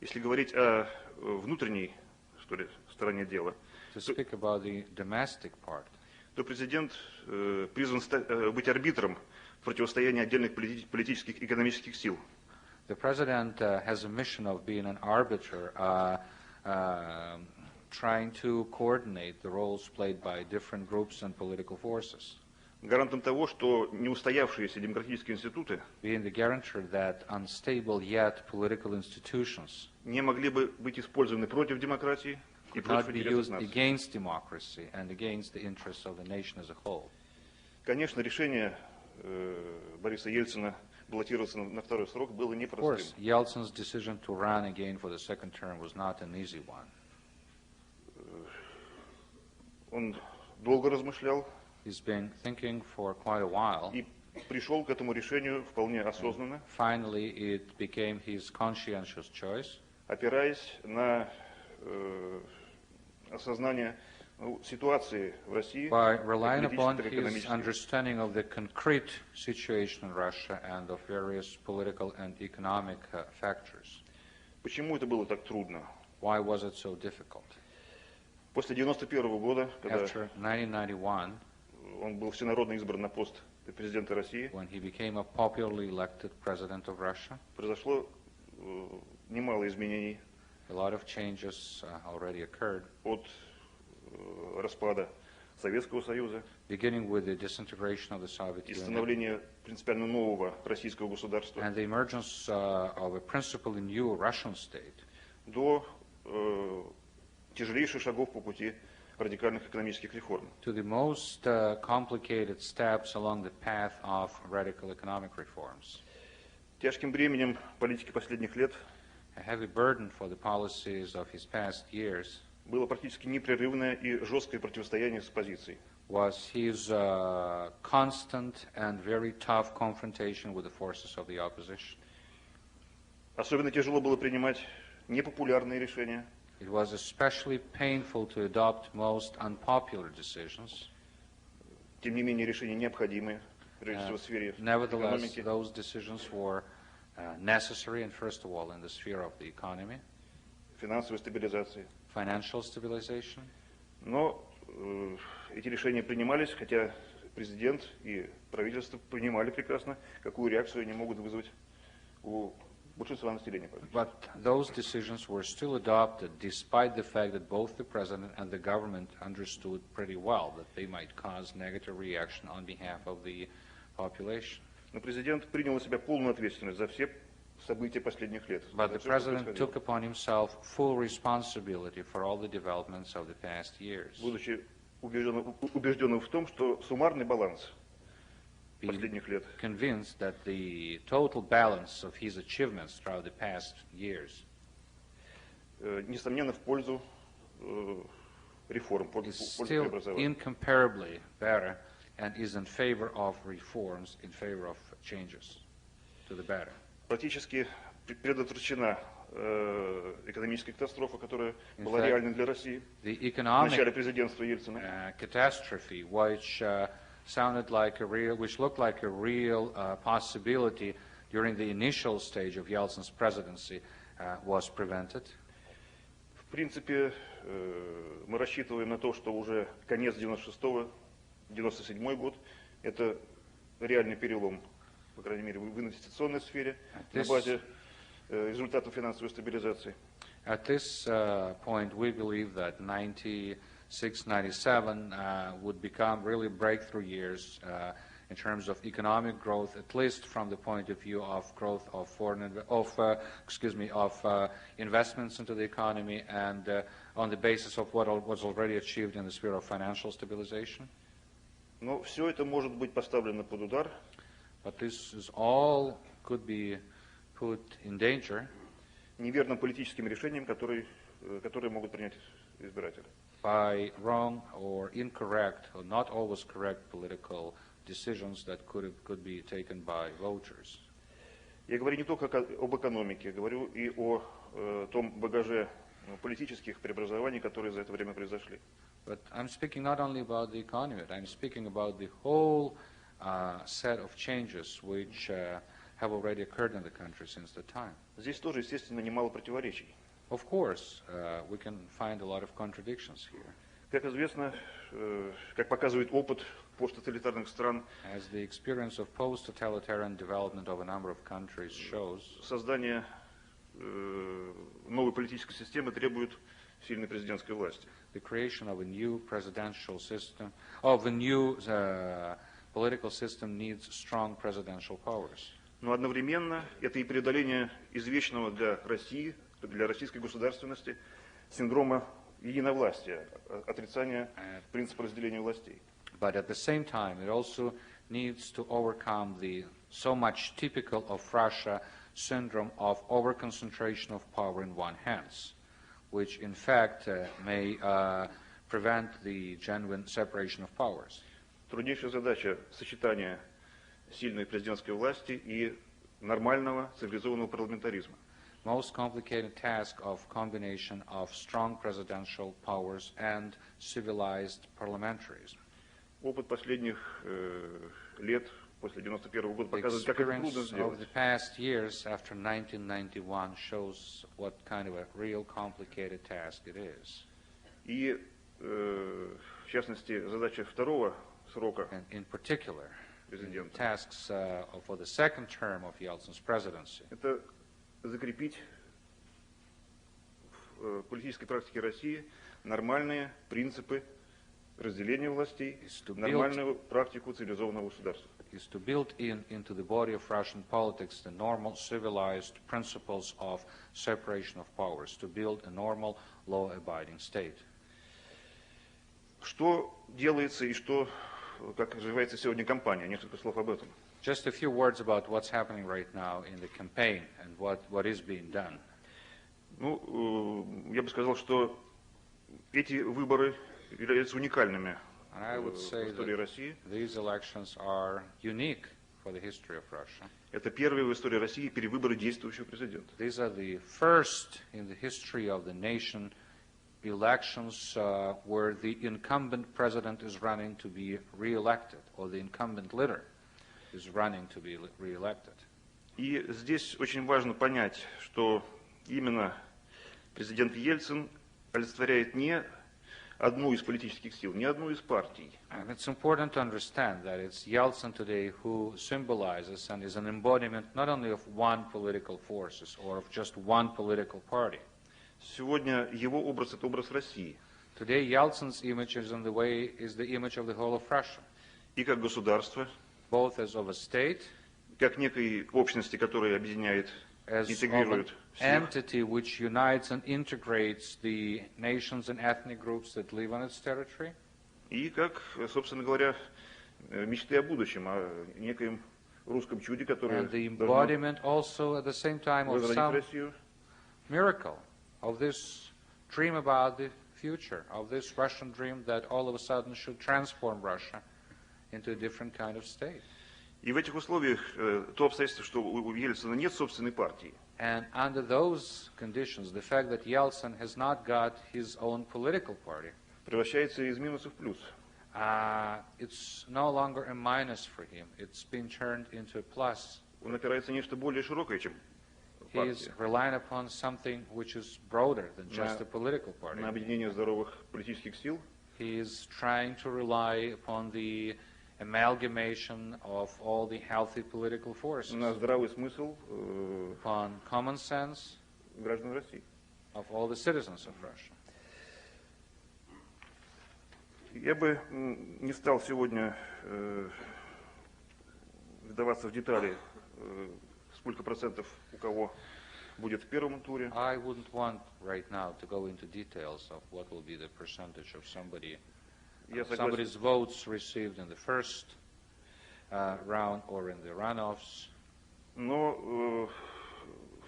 Если говорить о внутренней, что ли, стороне дела, To speak about the domestic part, то президент призван быть арбитром в противостоянии отдельных политических и экономических сил. the President has a mission of being an arbiter, trying to coordinate the roles played by different groups and political forces, Гарантом того, что неустоявшиеся демократические институты being the guarantor that unstable yet political institutions не могли бы быть использованы против демократии и could против not be интересов used нации. against democracy and against the interests of the nation as a whole. Конечно, решение Бориса Ельцина баллотироваться на второй срок было Of course, непростым. Yeltsin's decision to run again for the second term was not an easy one. Он долго размышлял He's been thinking for quite a while. и пришел к этому решению вполне осознанно, Finally, it became his conscientious choice, опираясь на осознание ситуации в России, by relying upon политической, his экономической. understanding of the concrete situation in Russia and of various political and economic factors. Почему это было так трудно? Why was it so difficult? После 1991 года, когда After 1991, он был всенародно избран на пост президента России, when he became a popularly elected president of Russia, произошло немало изменений a lot of changes already occurred, от распада Советского Союза beginning with the disintegration of the Soviet и Union становления принципиально нового российского государства and the emergence of a principally new Russian state, до тяжелейших шагов по пути радикальных экономических реформ. To the most complicated steps along the path of radical economic reforms. Тяжким бременем политики последних лет A heavy burden for the policies of his past years было практически непрерывное и жесткое противостояние с оппозицией. Was his constant and very tough confrontation with the forces of the opposition. Особенно тяжело было принимать непопулярные решения. It was especially painful to adopt most unpopular decisions. Тем не менее, решения необходимые, прежде всего в сфере Nevertheless, экономики. those decisions were necessary, and first of all, in the sphere of the economy, Финансовой стабилизации. financial stabilization. Но эти решения принимались, хотя президент и правительство понимали прекрасно, какую реакцию они могут вызвать у большинства населения. But those decisions were still adopted despite the fact that both the president and the government understood pretty well that they might cause negative reaction on behalf of the population. Но президент принял на себя полную ответственность за все события последних лет. But the president took upon himself full responsibility for all the developments of the past years. Будучи убежденным в том, что суммарный баланс последних лет Convinced that the total balance of his achievements throughout the past years несомненно в пользу реформ, в is пользу still преобразований. incomparably better and is in favor of reforms, in favor of changes to the better. Практически предотвращена экономическая катастрофа, которая In была fact, реальной для России The в начале economic президентства Ельцина. catastrophe, which which looked like a real possibility during the initial stage of Yeltsin's presidency, was prevented. В принципе, мы рассчитываем на то, что уже конец 96-го, 97-й год, это реальный перелом, по крайней мере, в инвестиционной сфере на базе результатов финансовой стабилизации. At this point, we believe that 96-97 would become really breakthrough years in terms of economic growth, at least from the point of view of growth of investments into the economy, and on the basis of what was already achieved in the sphere of financial stabilization. Но все это может быть поставлено под удар But this is all could be put in danger неверным политическим решением, которые могут принять избиратели. by wrong or incorrect, or not always correct political decisions that could be taken by voters. Я говорю не только об экономике, я говорю и о том багаже политических преобразований, которые за это время произошли. But I'm speaking not only about the economy, I'm speaking about the whole set of changes which have already occurred in the country since the time. Здесь тоже, естественно, немало противоречий. Of course, we can find a lot of contradictions here. Как известно, как показывает опыт посттоталитарных стран, As the experience of post-totalitarian development of a number of countries shows, создание новой политической системы требует сильной президентской власти. the creation of a new presidential system, of a new political system needs strong presidential powers. Но одновременно это и преодоление извечного для России, для российской государственности синдрома единовластия, отрицания принципа разделения властей. But at the same time, it also needs to overcome the so much typical of Russia syndrome of overconcentration of power in one hands, which in fact may prevent the genuine separation of powers. Труднейшая задача сочетания сильной президентской власти и нормального цивилизованного парламентаризма. Most complicated task of combination of strong presidential powers and civilized parliamentarism. Опыт последних лет, после 91 года, The показывает, как это трудно experience of сделать. the past years after 1991 shows what kind of a real complicated task it is. И, в частности, задача второго срока And in particular, президента tasks for the second term of Yeltsin's presidency – это закрепить в политической практике России нормальные принципы разделения властей, нормальную практику цивилизованного государства. is to build into the body of Russian politics the normal civilized principles of separation of powers, to build a normal law-abiding state. Что делается и что, как развивается сегодня кампания? Несколько слов об этом. Just a few words about what's happening right now in the campaign and what is being done. Ну, я бы сказал, что эти выборы являются уникальными в истории России. These elections are unique for the history of Russia. Это первые в истории России перевыборы действующего президента. These are the first in the history of the nation elections where the incumbent president is running to be re-elected, or the incumbent leader is running to be re-elected. И здесь очень важно понять, что именно президент Ельцин олицетворяет не одну из политических сил, не одну из партий. And it's important to understand that it's Yeltsin today who symbolizes and is an embodiment not only of one political forces or of just one political party. Сегодня его образ – это образ России. Today, Yeltsin's image is in the way is the image of the whole of Russia, И как государство, both as of a state, как некой общности, которая объединяет, as of an интегрирует всех, entity which unites and integrates the nations and ethnic groups that live on its territory, и как, собственно говоря, мечты о будущем, о некоем русском чуде, которое and the должно embodiment also at the same time of возродить some Россию. miracle, of this dream about the future, of this Russian dream that all of a sudden should transform Russia into a different kind of state. И в этих условиях то обстоятельство, что у Ельцина нет собственной партии, And under those conditions, the fact that Yeltsin has not got his own political party, превращается из минуса в плюс. it's no longer a minus for him. It's been turned into a plus. Он опирается на нечто более широкое, чем He is партия, relying upon something which is broader than just a political party. на объединение здоровых политических сил, He is trying to rely upon the amalgamation of all the healthy political forces, на здравый смысл upon common sense граждан России. of all the citizens of Russia. Я бы не стал сегодня вдаваться в детали, сколько процентов у кого будет в первом туре. I wouldn't want right now to go into details of what will be the percentage of Я согласен, somebody's votes received in the first round or in the runoffs. но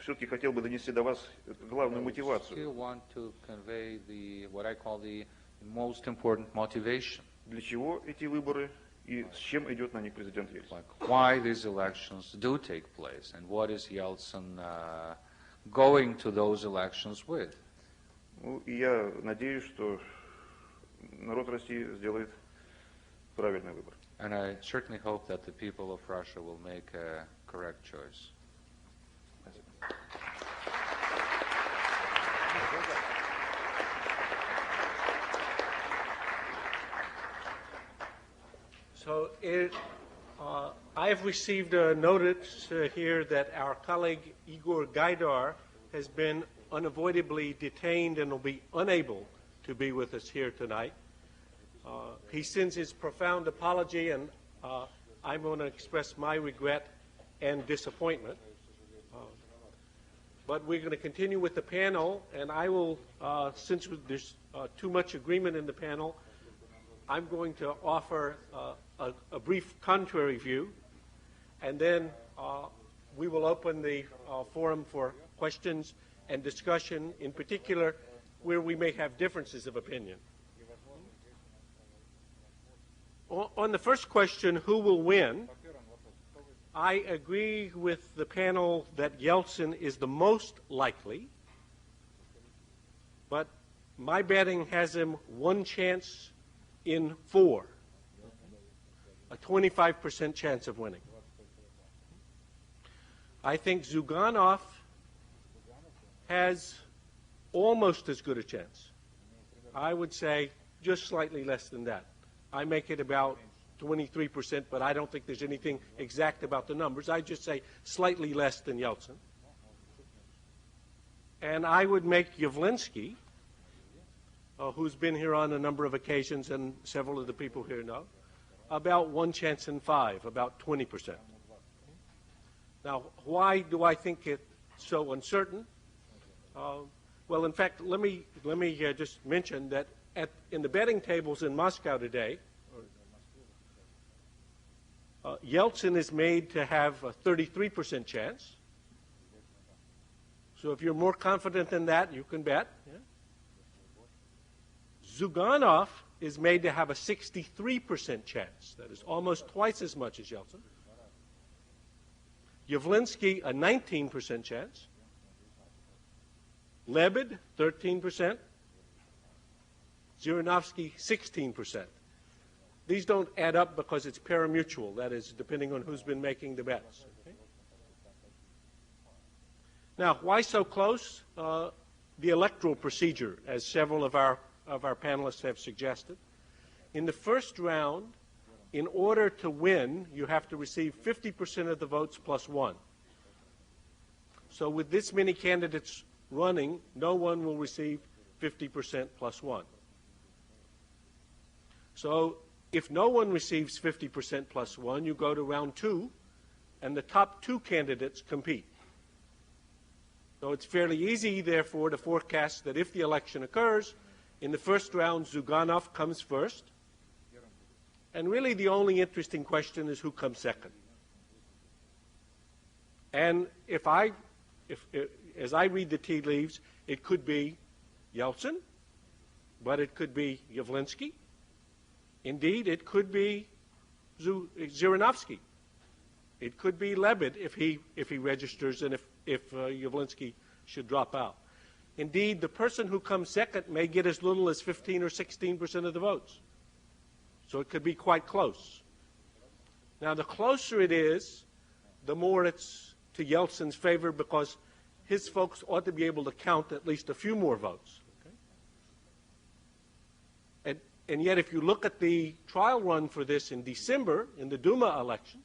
все-таки хотел бы донести до вас главную I мотивацию. still want to convey what I call the most important motivation, Для чего эти выборы и с чем идет на них президент Ельцин. like why these elections do take place and what is Yeltsin going to those elections with. Ну, и я надеюсь, что народ России сделает правильный выбор. And I certainly hope that the people of Russia will make a correct choice. So I've received a notice here that our colleague Igor Gaidar has been unavoidably detained and will be unable to be with us here tonight. He sends his profound apology, and I'm going to express my regret and disappointment. But we're going to continue with the panel, and I will, since there's too much agreement in the panel, I'm going to offer a brief contrary view, and then we will open the forum for questions and discussion, in particular where we may have differences of opinion. On the first question, who will win, I agree with the panel that Yeltsin is the most likely, but my betting has him one chance in 4, a 25% chance of winning. I think Zyuganov has almost as good a chance. I would say just slightly less than that. I make it about 23%, but I don't think there's anything exact about the numbers. I just say slightly less than Yeltsin. And I would make Yavlinsky, who's been here on a number of occasions and several of the people here know, about 1 chance in 5, about 20%. Now, why do I think it's so uncertain? Well, in fact, let me just mention that in the betting tables in Moscow today, Yeltsin is made to have a 33% chance. So if you're more confident than that, you can bet. Yeah. Zyuganov is made to have a 63% chance. That is almost twice as much as Yeltsin. Yavlinsky, a 19% chance. Lebed, 13%. Zhirinovsky, 16%. These don't add up because it's parimutuel, that is, depending on who's been making the bets. Okay? Now, why so close? The electoral procedure, as several of our panelists have suggested. In the first round, in order to win, you have to receive 50% of the votes plus one. So with this many candidates running, no one will receive 50% plus one. So if no one receives 50% plus one, you go to round two, and the top two candidates compete. So it's fairly easy, therefore, to forecast that if the election occurs, in the first round, Zyuganov comes first. And really the only interesting question is who comes second. And as I read the tea leaves, it could be Yeltsin, but it could be Yavlinsky. Indeed, it could be Zhirinovsky. It could be Lebed if he registers and if Yavlinsky should drop out. Indeed, the person who comes second may get as little as 15 or 16% of the votes. So it could be quite close. Now, the closer it is, the more it's to Yeltsin's favor because his folks ought to be able to count at least a few more votes. Okay? And yet, if you look at the trial run for this in December, in the Duma election,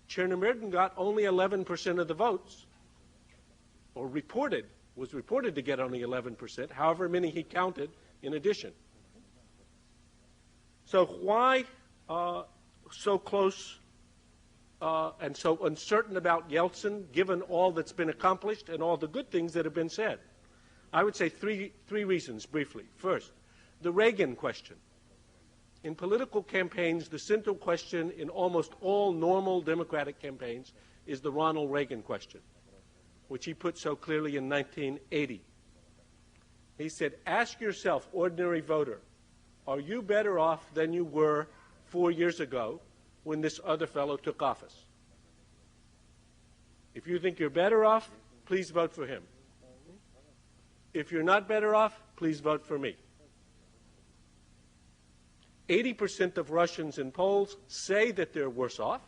Chernomyrdin got only 11% of the votes, or was reported to get only 11%, however many he counted in addition. So why so close and so uncertain about Yeltsin, given all that's been accomplished and all the good things that have been said? I would say three reasons, briefly. First, the Reagan question. In political campaigns, the central question in almost all normal democratic campaigns is the Ronald Reagan question, which he put so clearly in 1980. He said, ask yourself, ordinary voter, are you better off than you were 4 years ago when this other fellow took office? If you think you're better off, please vote for him. If you're not better off, please vote for me. 80% of Russians in polls say that they're worse off,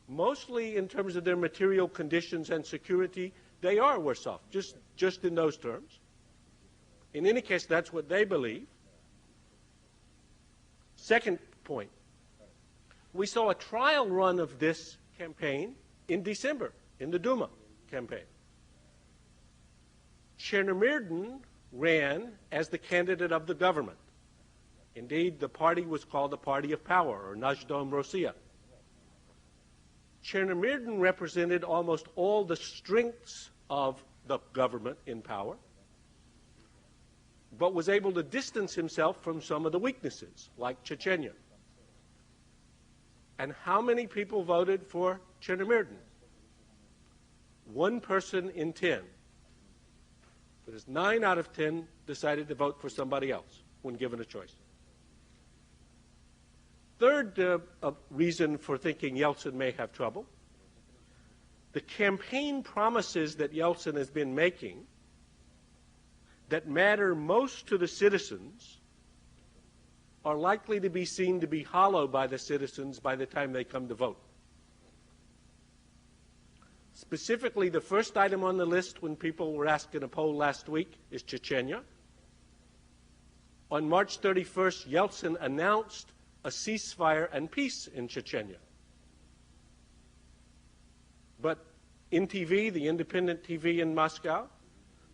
mostly in terms of their material conditions and security. They are worse off, just in those terms. In any case, that's what they believe. Second point, we saw a trial run of this campaign in December, in the Duma campaign. Chernomyrdin ran as the candidate of the government. Indeed, the party was called the Party of Power, or Najdom Rossiya. Chernomyrdin represented almost all the strengths of the government in power, but was able to distance himself from some of the weaknesses, like Chechnya. And how many people voted for Chernomyrdin? 1 person in 10. That is, 9 out of 10 decided to vote for somebody else when given a choice. Third reason for thinking Yeltsin may have trouble, the campaign promises that Yeltsin has been making that matter most to the citizens are likely to be seen to be hollow by the citizens by the time they come to vote. Specifically, the first item on the list when people were asked in a poll last week is Chechnya. On March 31st, Yeltsin announced a ceasefire and peace in Chechnya. But NTV, the independent TV in Moscow,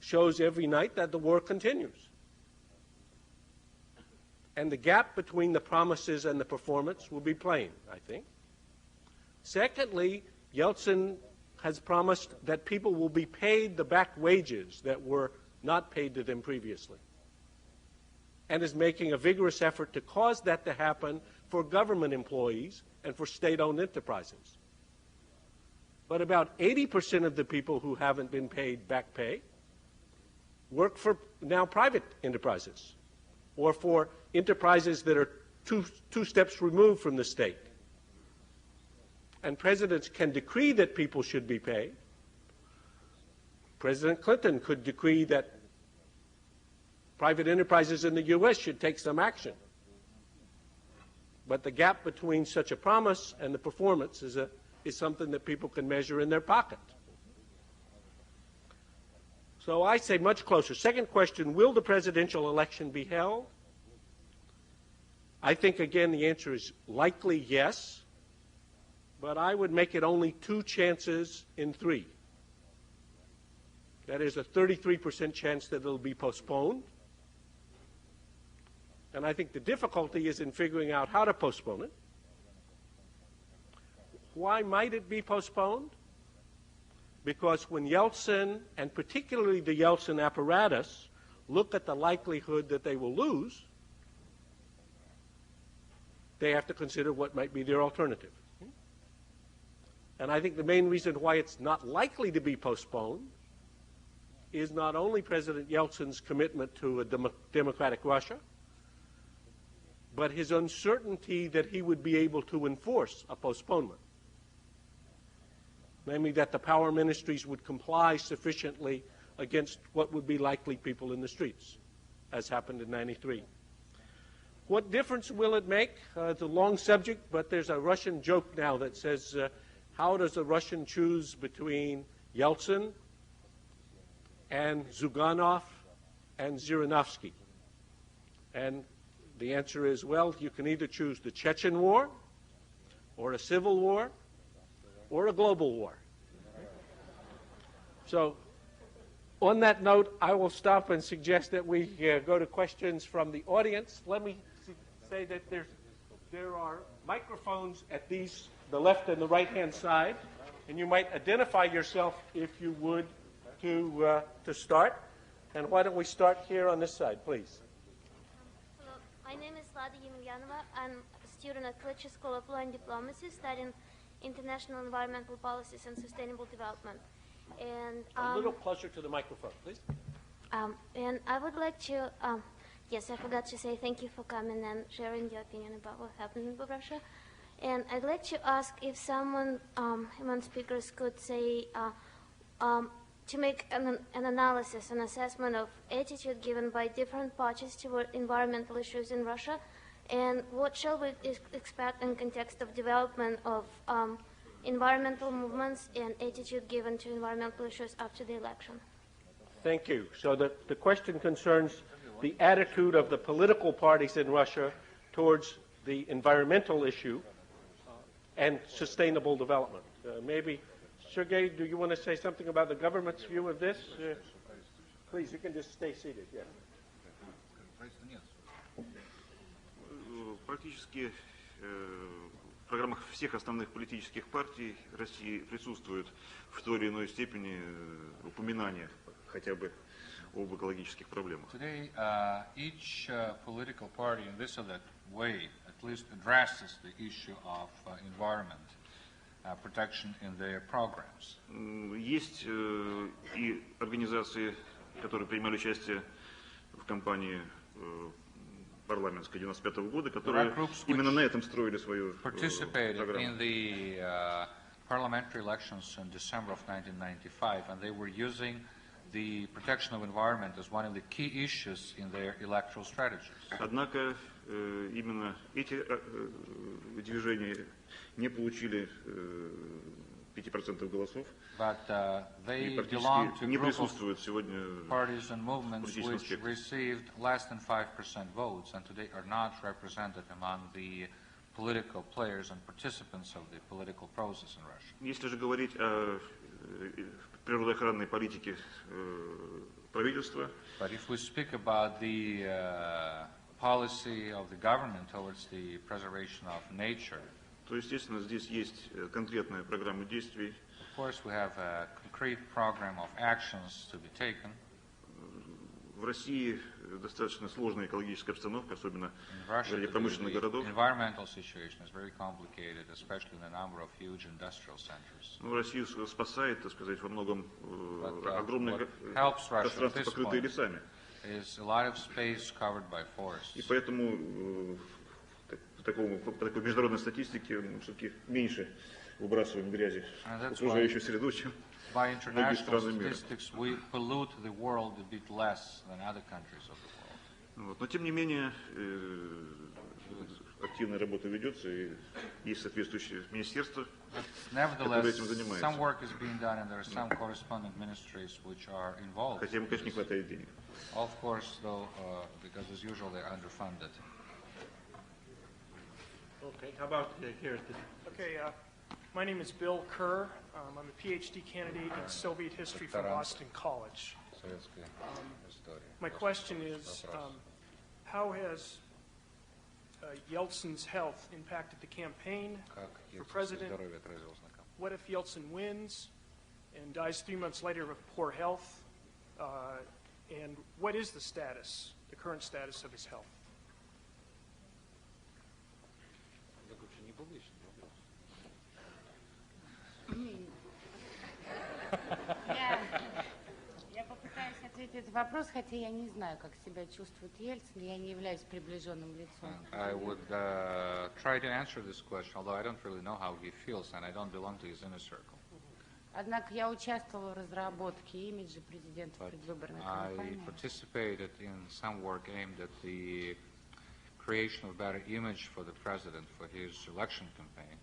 shows every night that the war continues. And the gap between the promises and the performance will be plain, I think. Secondly, Yeltsin has promised that people will be paid the back wages that were not paid to them previously, and is making a vigorous effort to cause that to happen for government employees and for state-owned enterprises. But about 80% of the people who haven't been paid back pay work for now private enterprises or for enterprises that are two steps removed from the state. And presidents can decree that people should be paid. President Clinton could decree that private enterprises in the U.S. should take some action. But the gap between such a promise and the performance is something that people can measure in their pocket. So I say much closer. Second question, will the presidential election be held? I think, again, the answer is likely yes, but I would make it only 2 chances in 3. That is a 33% chance that it will be postponed. And I think the difficulty is in figuring out how to postpone it. Why might it be postponed? Because when Yeltsin, and particularly the Yeltsin apparatus, look at the likelihood that they will lose, they have to consider what might be their alternative. And I think the main reason why it's not likely to be postponed is not only President Yeltsin's commitment to a democratic Russia, but his uncertainty that he would be able to enforce a postponement. Namely, that the power ministries would comply sufficiently against what would be likely people in the streets, as happened in '93. What difference will it make? It's a long subject, but there's a Russian joke now that says, how does a Russian choose between Yeltsin and Zyuganov and Zhirinovsky? And the answer is, well, you can either choose the Chechen war, or a civil war, or a global war. So, on that note, I will stop and suggest that we go to questions from the audience. Let me say that there are microphones at the left and the right-hand side, and you might identify yourself, if you would, to start. And why don't we start here on this side, please? Hello, my name is Lada Yemyanova. I'm a student at Chechnya School of Law and Diplomacy, studying international environmental policies and sustainable development. And a little closer to the microphone, please. And I would like to, yes, I forgot to say thank you for coming and sharing your opinion about what happened in Russia. And I'd like to ask if someone among speakers could say, to make an analysis, an assessment of attitude given by different parties toward environmental issues in Russia, and what shall we expect in context of development of environmental movements and attitude given to environmental issues after the election. Thank you. So the question concerns the attitude of the political parties in Russia towards the environmental issue and sustainable development. Maybe, Sergei, do you want to say something about the government's view of this? Please, you can just stay seated. Yeah. Практически в программах всех основных политических партий России присутствует в той или иной степени упоминание хотя бы об экологических проблемах. Today, each political party in this or that way at least addresses the issue of environment protection in their programs. Есть и организации, которые принимали участие в кампании парламентской 95-го года, которые именно на этом строили свою программу. In the parliamentary elections in December of 1995, and they were using the protection of environment as one of the key issues in their electoral strategies. Однако именно эти движения не получили 5% голосов и практически не присутствуют сегодня в политическом спектре. Received less than 5% votes and today are not represented among the political players and participants of the political process in Russia. Если же говорить о природоохранной политике правительства, but if we speak about the policy of the government towards the preservation of nature, то, естественно, здесь есть конкретная программа действий. Of course, we have a concrete program of actions to be taken. В России достаточно сложная экологическая обстановка, особенно In в Russia, ряде промышленных the городов. environmental situation is very complicated, especially in a number of huge industrial centers. Ну, Россию спасает, так сказать, во многом огромные what helps Russia at пространства, this покрытые point лесами. is a lot of space covered by forests. И поэтому по такой международной статистике мы все-таки меньше выбрасываем грязи в окружающую среду, чем By другие international страны мира. statistics, we pollute the world a bit less than other countries of the world. Вот. Но тем не менее активная работа ведется, и есть соответствующие министерства, которые этим Nevertheless, some занимаются. work is being done, and there are some corresponding ministries which are involved. Хотя им, конечно, не хватает денег. Of course, though, because as usual, they're underfunded. Okay, how about here? Okay, my name is Bill Kerr. I'm a PhD candidate in Soviet history from Boston College. Советская история. My question is, how has Yeltsin's health impacted the campaign Как for president? здоровье отразилось на кампании? What if Yeltsin wins and dies 3 months later of poor health? And what is the status, the current status of his health? Так вообще не публично. Я попытаюсь ответить на этот вопрос, хотя я не знаю, как себя чувствует Ельцин, я не являюсь приближенным лицом. I would try to answer this question, although I don't really know how he feels, and I don't belong to his inner circle. Однако я участвовала в разработке имиджа президента в предвыборной I кампании. participated in some work aimed at the creation of better image for the president for his election campaign.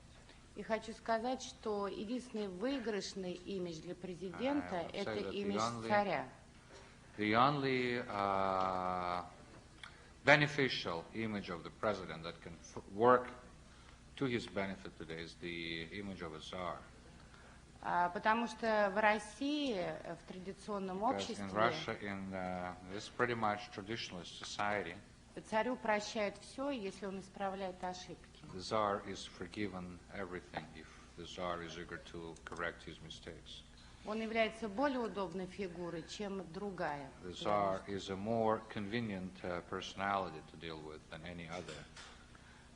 И хочу сказать, что единственный выигрышный имидж для президента – это that имидж царя. The only beneficial image of the president that can work to his benefit today is the image of a czar. Потому что в России, в традиционном Because обществе, in Russia, in this pretty much traditionalist society, царю прощают все, если он исправляет ошибки. the czar is forgiven everything if the czar is eager to correct his mistakes. Он является более удобной фигурой, чем другая. The czar is a more convenient personality to deal with than any other.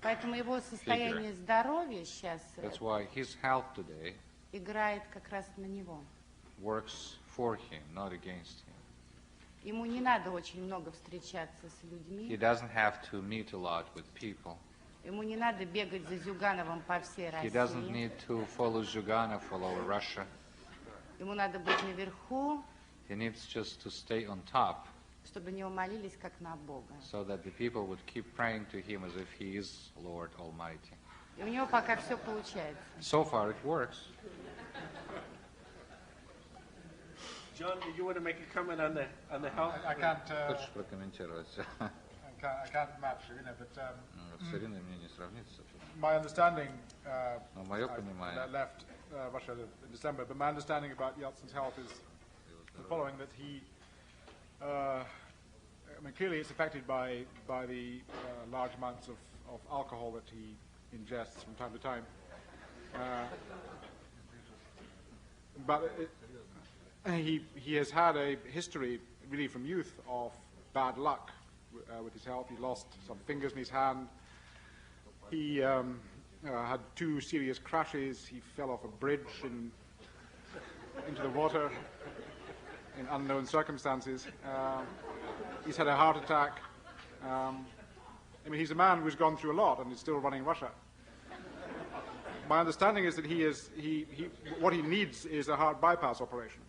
Поэтому его состояние здоровья сейчас That's why his health today играет как раз на него. works for him, not against him. Ему не надо очень много встречаться с He людьми. doesn't have to meet a lot with people. Ему не надо бегать за Зюгановым по всей He doesn't России. need to follow Zyuganov all over Russia. Ему надо быть наверху, He needs just to stay on top чтобы на него молились как на Бога. so that the people would keep praying to him as if he is Lord Almighty. И у него пока все получается. So far it works. John, do you want to make a comment on the health? I can't, Хочешь прокомментировать? I can't match Irina, but С Ириной мне не сравнится. my understanding, Но мое I понимание, left Russia in December, but my understanding about Yeltsin's health is the following, that he, I mean, clearly it's affected by the large amounts of alcohol that he ingests from time to time. But he has had a history, really from youth, of bad luck with his health. He lost some fingers in his hand. He had 2 serious crashes. He fell off a bridge into the water in unknown circumstances. He's had a heart attack. I mean, he's a man who's gone through a lot and is still running Russia. My understanding is that what he needs is a heart bypass operation.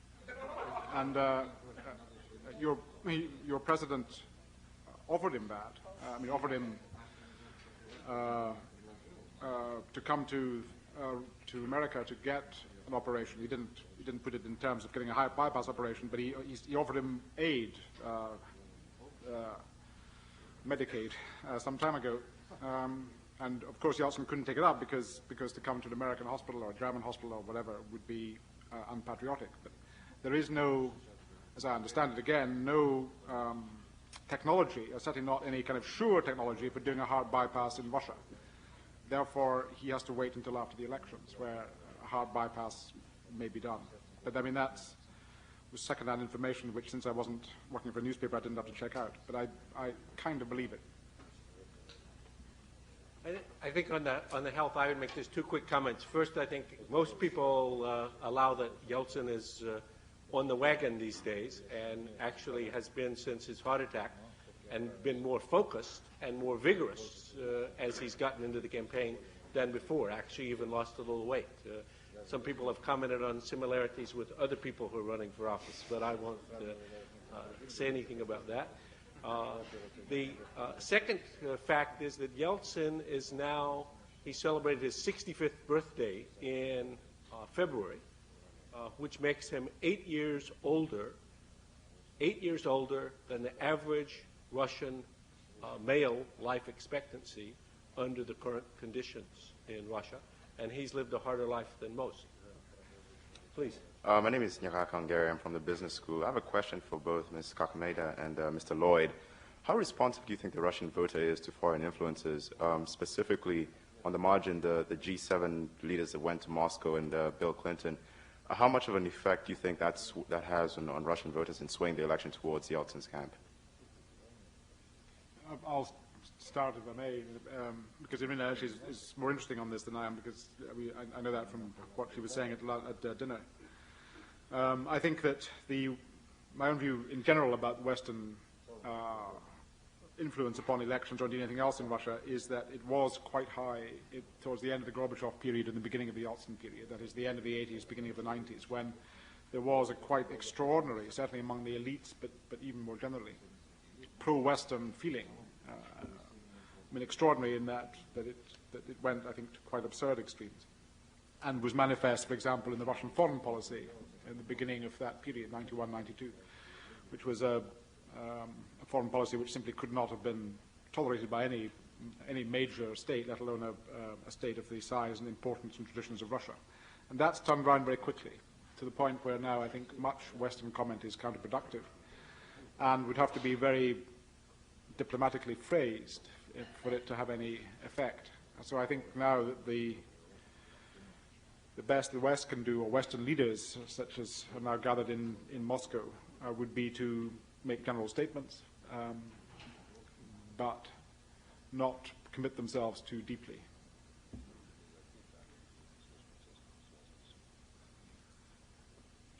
And your president offered him that. Offered him to come to America to get an operation. He didn't put it in terms of getting a heart bypass operation, but he offered him aid, Medicaid, some time ago. And of course, Yeltsin couldn't take it up because to come to an American hospital or a German hospital or whatever would be unpatriotic. But there is no, as I understand it again, no technology, or certainly not any kind of sure technology for doing a heart bypass in Russia. Therefore, he has to wait until after the elections, where a heart bypass may be done. But I mean, that's was second-hand information, which, since I wasn't working for a newspaper, I didn't have to check out. But I kind of believe it. I think on the health, I would make just two quick comments. First, I think most people allow that Yeltsin is on the wagon these days, and actually has been since his heart attack, and been more focused and more vigorous as he's gotten into the campaign than before. Actually, even lost a little weight. Some people have commented on similarities with other people who are running for office, but I won't say anything about that. The second fact is that Yeltsin is now, he celebrated his 65th birthday in February, which makes him 8 years older than the average Russian male life expectancy under the current conditions in Russia, and he's lived a harder life than most. Please. My name is Nyaka Kangari. I'm from the business school. I have a question for both Ms. Kakameda and Mr. Lloyd. How responsive do you think the Russian voter is to foreign influences, specifically on the margin, the G7 leaders that went to Moscow and Bill Clinton? How much of an effect do you think that has on Russian voters in swaying the election towards Yeltsin's camp? I'll start, if I may, because Irina actually is more interesting on this than I am, because I know that from what she was saying at dinner. I think that my own view in general about Western influence upon elections or indeed anything else in Russia is that it was quite high towards the end of the Gorbachev period and the beginning of the Yeltsin period, that is the end of the 80s, beginning of the 90s, when there was a quite extraordinary, certainly among the elites, but even more generally, pro-Western feeling. I mean, extraordinary in that it went, I think, to quite absurd extremes, and was manifest, for example, in the Russian foreign policy in the beginning of that period, 91, 92, which was a foreign policy which simply could not have been tolerated by any major state, let alone a state of the size and importance and traditions of Russia. And that's turned around very quickly, to the point where now I think much Western comment is counterproductive and would have to be very diplomatically phrased for it to have any effect. So I think now that the best the West can do, or Western leaders such as are now gathered in Moscow, would be to make general statements, but not commit themselves too deeply.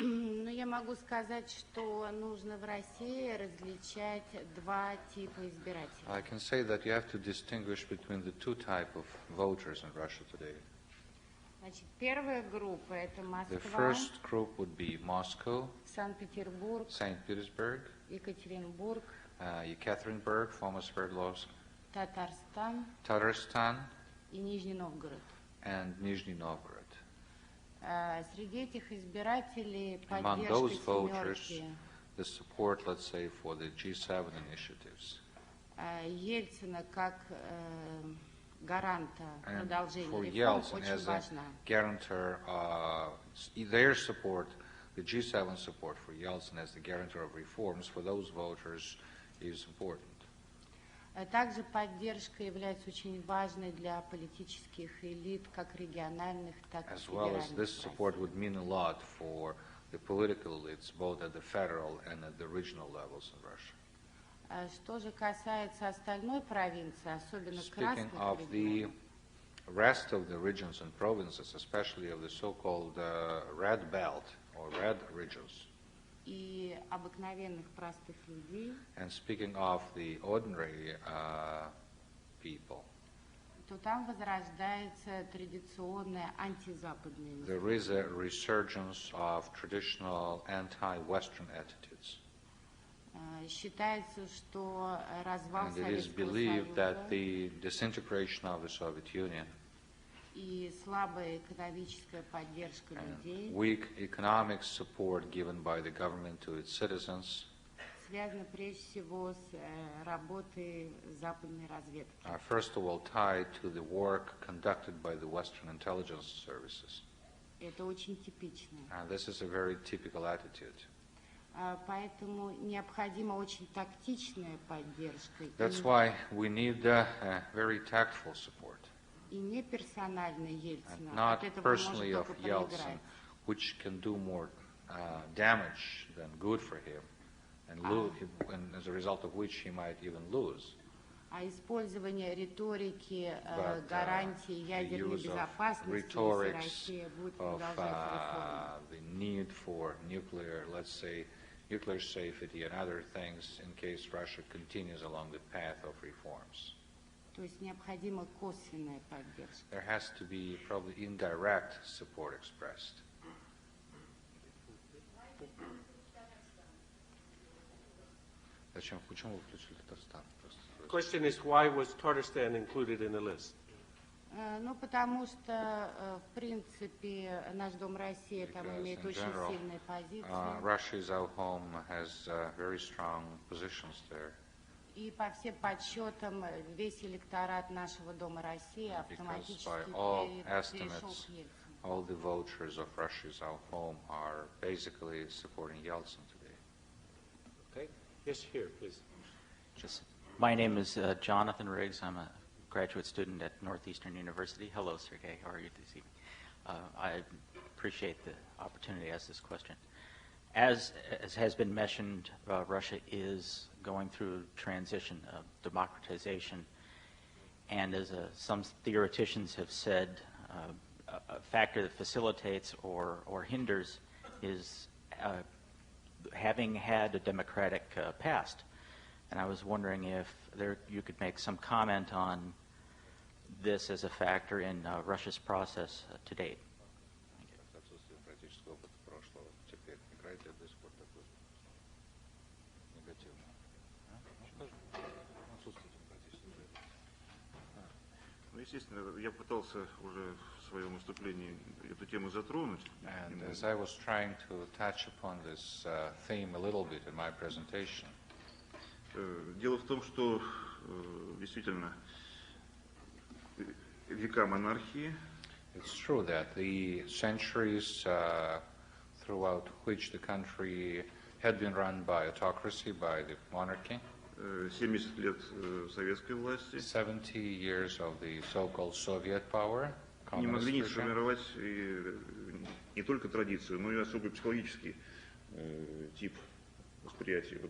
Ну, я могу сказать, что нужно в России различать два типа избирателей. I can say that you have to distinguish between the two types of voters in Russia today. Значит, первая группа – это The Москва, first group would be Moscow, Санкт-Петербург, St. Petersburg, Екатеринбург, Yekaterinburg, former Sverdlovsk, Татарстан Tatarstan, и Нижний Новгород. and Nizhny Novgorod. Среди этих избирателей Among those поддержка voters, «семерки» the support, let's say, for the G7 initiatives, Ельцина как гаранта and продолжения for реформ Yeltsin очень as a важна. guarantor, their support, the G7 support for Yeltsin as the guarantor of reforms for those voters is important. Также поддержка является очень важной для политических элит, как региональных, так и As well as федеральных. this support would mean a lot for the political elites, both at the federal and at the regional levels in Russia. Что же касается остальной провинции, особенно Speaking красных of the регионов, rest of the regions and provinces, especially of the so-called red belt or red regions, и обыкновенных простых людей, and speaking of the ordinary people, то там возрождается традиционная антизападная there is a resurgence of traditional anti-Western attitudes. Считается, что развал And it is Советского believed that Союза the disintegration of the Soviet Union и слабая экономическая поддержка and людей weak economic support given by the government to its citizens связано прежде всего с работой западной разведки. are first of all tied to the work conducted by the Western intelligence services. Это очень типично. And this is a very typical attitude. Поэтому необходима очень тактичная поддержка That's why we need very tactful support, и не персонально and Ельцина. not От этого personally можно of только Yeltsin, проиграть. which can do more damage than good for him, and as a result of which he might even lose. А использование риторики, But гарантий the ядерной use of безопасности, если rhetorics Россия будет of продолжать реформы. the need for nuclear, let's say, nuclear safety and other things in case Russia continues along the path of reforms. То есть необходима косвенная поддержка. There has to be probably indirect support expressed. Почему вы включили Татарстан? The question is, why was Tatarstan included in the list? Ну, потому что, в принципе, наш Дом России там имеет in очень general, сильные позиции. Russia is our home, has very strong positions there. И по всем подсчетам, весь электорат нашего Дома России Because автоматически by all перешел estimates, к Ельцину. all the voters of Russia is our home are basically supporting Yeltsin today. Okay. Yes, here, please. My name is Jonathan Riggs. I'm a graduate student at Northeastern University. Hello, Sergey. How are you this evening? I appreciate the opportunity to ask this question. As has been mentioned, Russia is going through transition of democratization, and as some theoreticians have said, a factor that facilitates or hinders is having had a democratic past. And I was wondering if you could make some comment on this as a factor in Russia's process to date. Естественно, я пытался уже в своем выступлении эту тему затронуть. And as I was trying to touch upon this theme a little bit in my presentation, дело в том, что действительно века монархии. It's true that the centuries throughout which the country had been run by autocracy, by the monarchy, 70 лет советской власти. 70 years of the so-called Soviet power, Не могли не communist regime, сформировать не только традицию, но и особый психологический тип восприятия.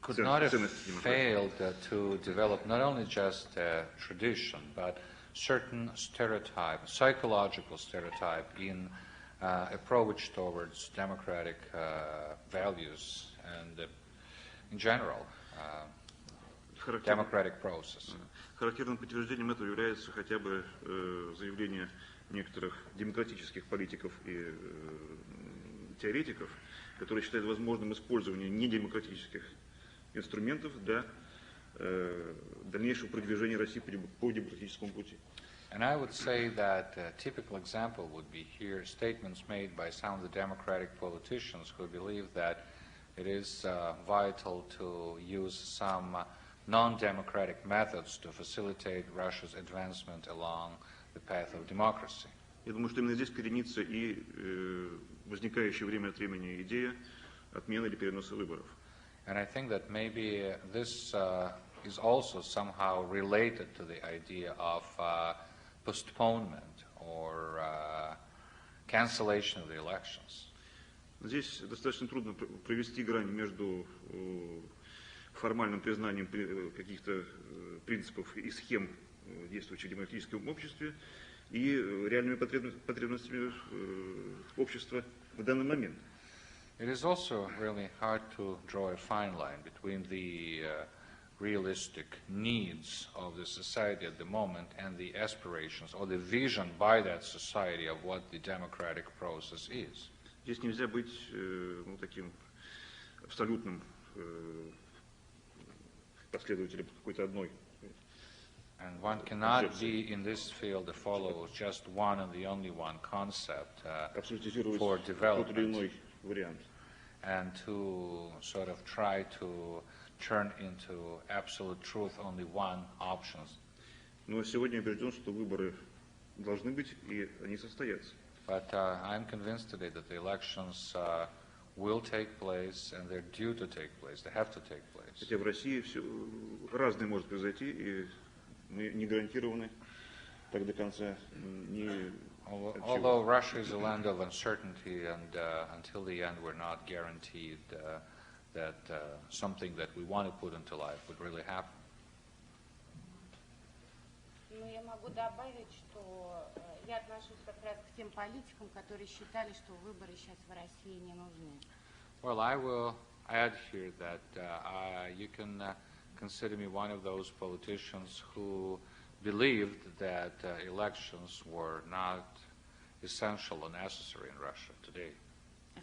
could not have failed to develop not only just a tradition, but certain stereotype, psychological stereotype in approach towards democratic values and in general democratic process. Характерным подтверждением этого является хотя бы заявление некоторых демократических политиков и теоретиков, которые считают возможным использование недемократических инструментов для дальнейшего продвижения России по демократическому пути. And I would say that a typical example would be here statements made by some of the democratic politicians who believe that it is vital to use some non-democratic methods to facilitate Russia's advancement along the path of democracy. Я думаю, что именно здесь коренится и возникающая время от времени идея отмены или переноса выборов. And I think that maybe this is also somehow related to the idea of postponement or cancellation of the elections. Здесь достаточно трудно провести грань между формальным признанием каких-то принципов и схем, действующих в демократическом обществе, и реальными потребностями общества в данный момент. It is also really hard to draw a fine line between the realistic needs of the society at the moment and the aspirations or the vision by that society of what the democratic process is. Здесь нельзя быть таким абсолютным последователем какой-то одной. And one cannot be in this field a follower of just one and the only one concept for development and to sort of try to turn into absolute truth only one option. Но сегодня я убежден, что выборы должны быть и они состоятся. But I'm convinced today that the elections will take place and they're due to take place. They have to take place. Хотя в России все разное может произойти, и мы не гарантированы так до конца ни Although Russia is a land of uncertainty, and until the end we're not guaranteed that something that we want to put into life would really happen. Ну, я могу добавить, что я отношусь как раз к тем политикам, которые считали, что выборы сейчас в России не нужны. Well, I will add here that you can consider me one of those politicians who believed that elections were not essential or necessary in Russia today.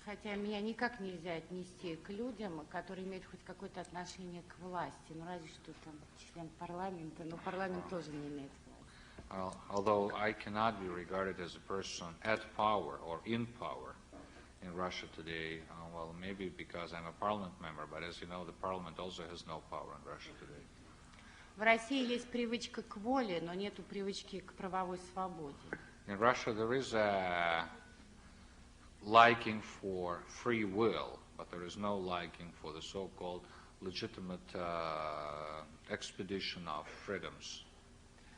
Хотя меня никак нельзя отнести к людям, которые имеют хоть какое-то отношение к власти. Ну, разве что там член парламента, но парламент тоже не имеет власти. Although I cannot be regarded as a person at power or in power in Russia today, well, maybe because I'm a parliament member, but as you know, the parliament also has no power in Russia today. В России есть привычка к воле, но нету привычки к правовой свободе. In Russia there is a liking for free will, but there is no liking for the so-called legitimate expedition of freedoms.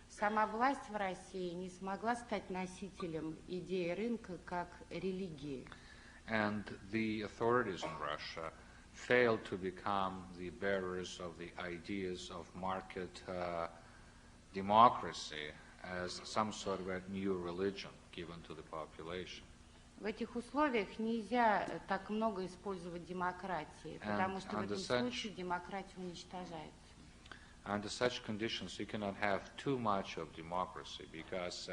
Сама власть в России не смогла стать носителем идеи рынка как религии. And the authorities in Russia failed to become the bearers of the ideas of market democracy as some sort of a new religion given to the population. В этих условиях нельзя так много использовать демократии, потому что в этом случае демократия уничтожается. Under such conditions, you cannot have too much of democracy because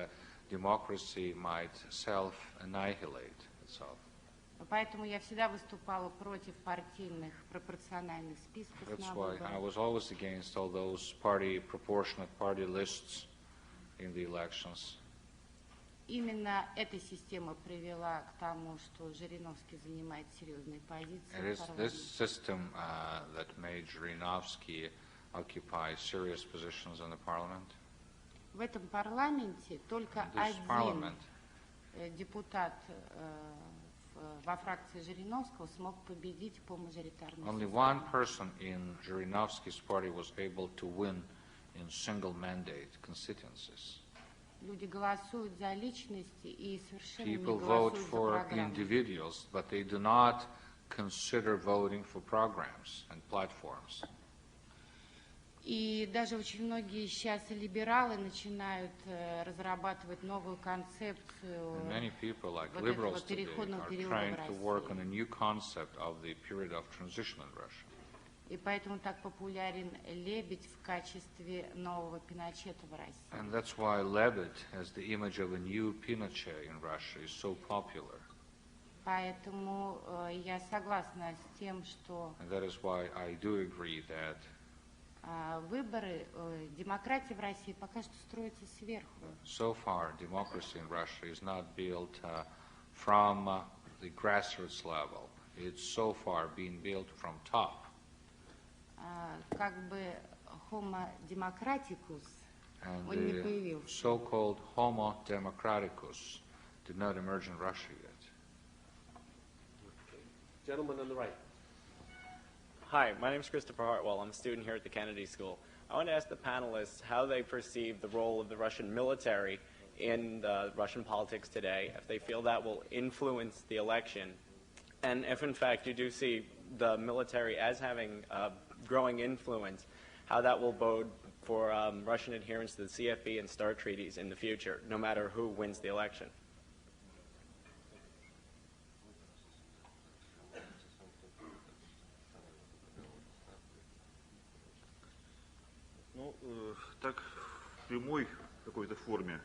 democracy might self-annihilate itself. Поэтому я всегда выступала против партийных пропорциональных списков That's на why I выборах. was always against all those proportionate party lists in the elections. Именно эта система привела к тому, что Жириновский занимает серьезные позиции. It is this system that made Zhirinovsky occupy serious positions in the parliament. В этом парламенте только один депутат во фракции Жириновского смог победить по мажоритарной Only системе. one person in Zhirinovsky's party was able to win in single mandate constituencies. Люди голосуют за личности и совершенно не People vote голосуют за for программы. individuals, but they do not consider voting for programs and platforms. И даже очень многие сейчас либералы начинают разрабатывать новую концепцию And many people, like вот этого liberals today, переходного are периода trying в to work on a России. new concept of the period of transition in Russia. И поэтому так популярен Лебедь в качестве нового Пиночета в России. And that's why Lebed, as the image of a new Pinochet in Russia, is so popular. Поэтому я согласна с тем, что And that is why I do agree that выборы, демократия в России пока что строится сверху. so far democracy in Russia is not built from the grassroots level. It's so far being built from top. Как бы Homo democraticus, And он не the появился. so-called Homo democraticus did not emerge in Russia yet. Gentleman on the right. Hi, my name is Christopher Hartwell. I'm a student here at the Kennedy School. I want to ask the panelists how they perceive the role of the Russian military in Russian politics today, if they feel that will influence the election, and if in fact you do see the military as having growing influence, how that will bode for Russian adherence to the CFB and START treaties in the future, no matter who wins the election. Ну, так в прямой какой-то форме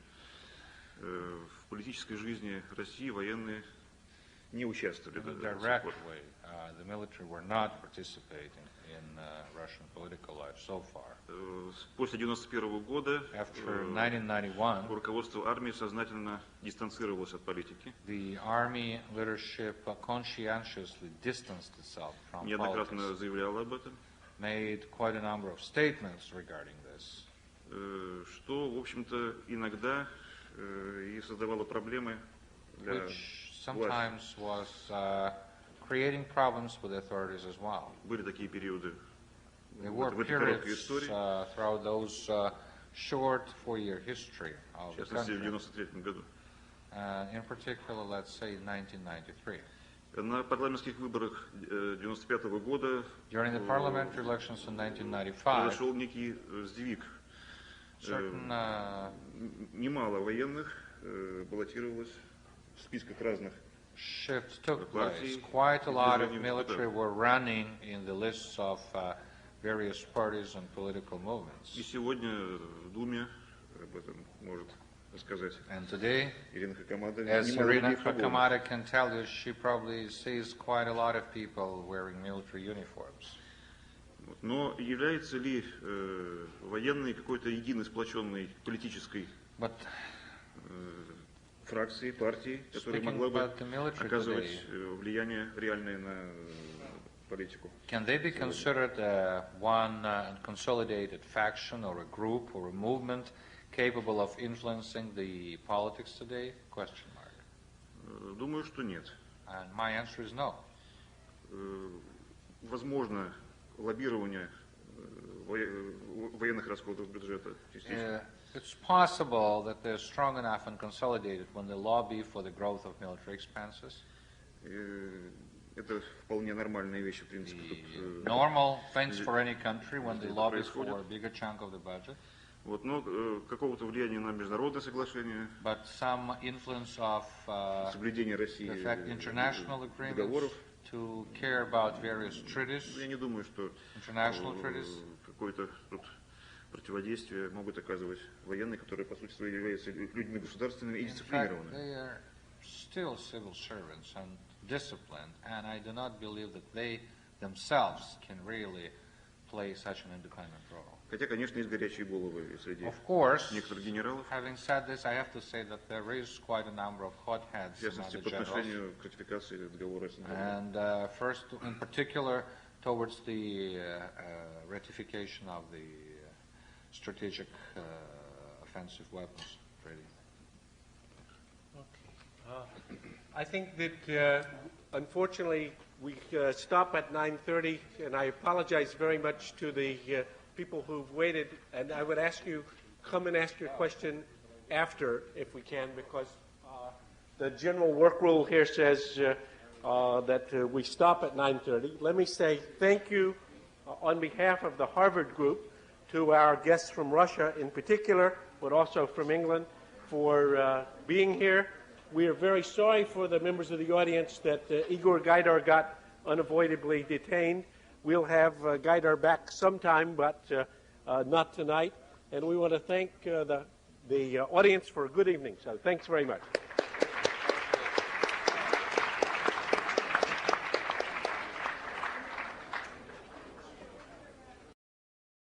в политической жизни России военные не участвовали. In a direct way, the military were not participating in Russian political life so far. После 1991 года After 1991, руководство армии сознательно дистанцировалось от политики. the army leadership conscientiously distanced itself from Неоднократно politics, заявляло об этом, made quite a number of statements regarding this, что, в общем-то, иногда и создавало проблемы для which sometimes was creating problems for the authorities as well. Были такие периоды There were в этой короткой periods истории, throughout those short 4-year history of в the частности, в country, 1993 году. in particular, let's say 1993. На парламентских выборах 1995 года During the parliamentary elections in 1995, произошел некий сдвиг. certain Немало военных баллотировалось в списках разных shifts took place. партий. Quite a lot of military were running in the lists of various parties and political movements. И сегодня в Думе об этом может рассказать And today, Ирина Хакамада. as Irina Hakamada can tell you, she probably sees quite a lot of people wearing military uniforms. Но является ли военной какой-то единой сплоченной политической фракцией, партией, которая могла бы оказывать влияние реальное на политику? Can they be considered one consolidated faction or a group or a movement capable of influencing the politics today? Question mark. Думаю, что нет. And my answer is no. Возможно, лоббирование военных расходов бюджета частично. It's possible that they're strong enough and consolidated when they lobby for the growth of military expenses. Это вполне нормальные вещи, в принципе. Normal things for any country when they lobby for a bigger chunk of the budget. Вот, но какого-то влияния на международные соглашения, but some influence of соблюдение России international agreements договоров, to care about various treaties. Я не думаю, что какое-то тут противодействие могут оказывать военные, которые по сути своей являются людьми государственными и дисциплинированными. They are still civil servants and disciplined, and I do not believe that they themselves can really play such an independent role. Хотя, конечно, есть горячие головы среди некоторых генералов. Having said this, I have to say that there is quite a number of hot heads among the generals. And first, in particular, towards the ratification of the strategic offensive weapons treaty. Okay. I think that unfortunately we stop at 9:30, and I apologize very much to the people who've waited, and I would ask you, come and ask your question after, if we can, because the general work rule here says that we stop at 9:30. Let me say thank you on behalf of the Harvard group to our guests from Russia in particular, but also from England, for being here. We are very sorry for the members of the audience that Igor Gaidar got unavoidably detained. We'll have Gaidar back sometime, but not tonight. And we want to thank the audience for a good evening. So thanks very much.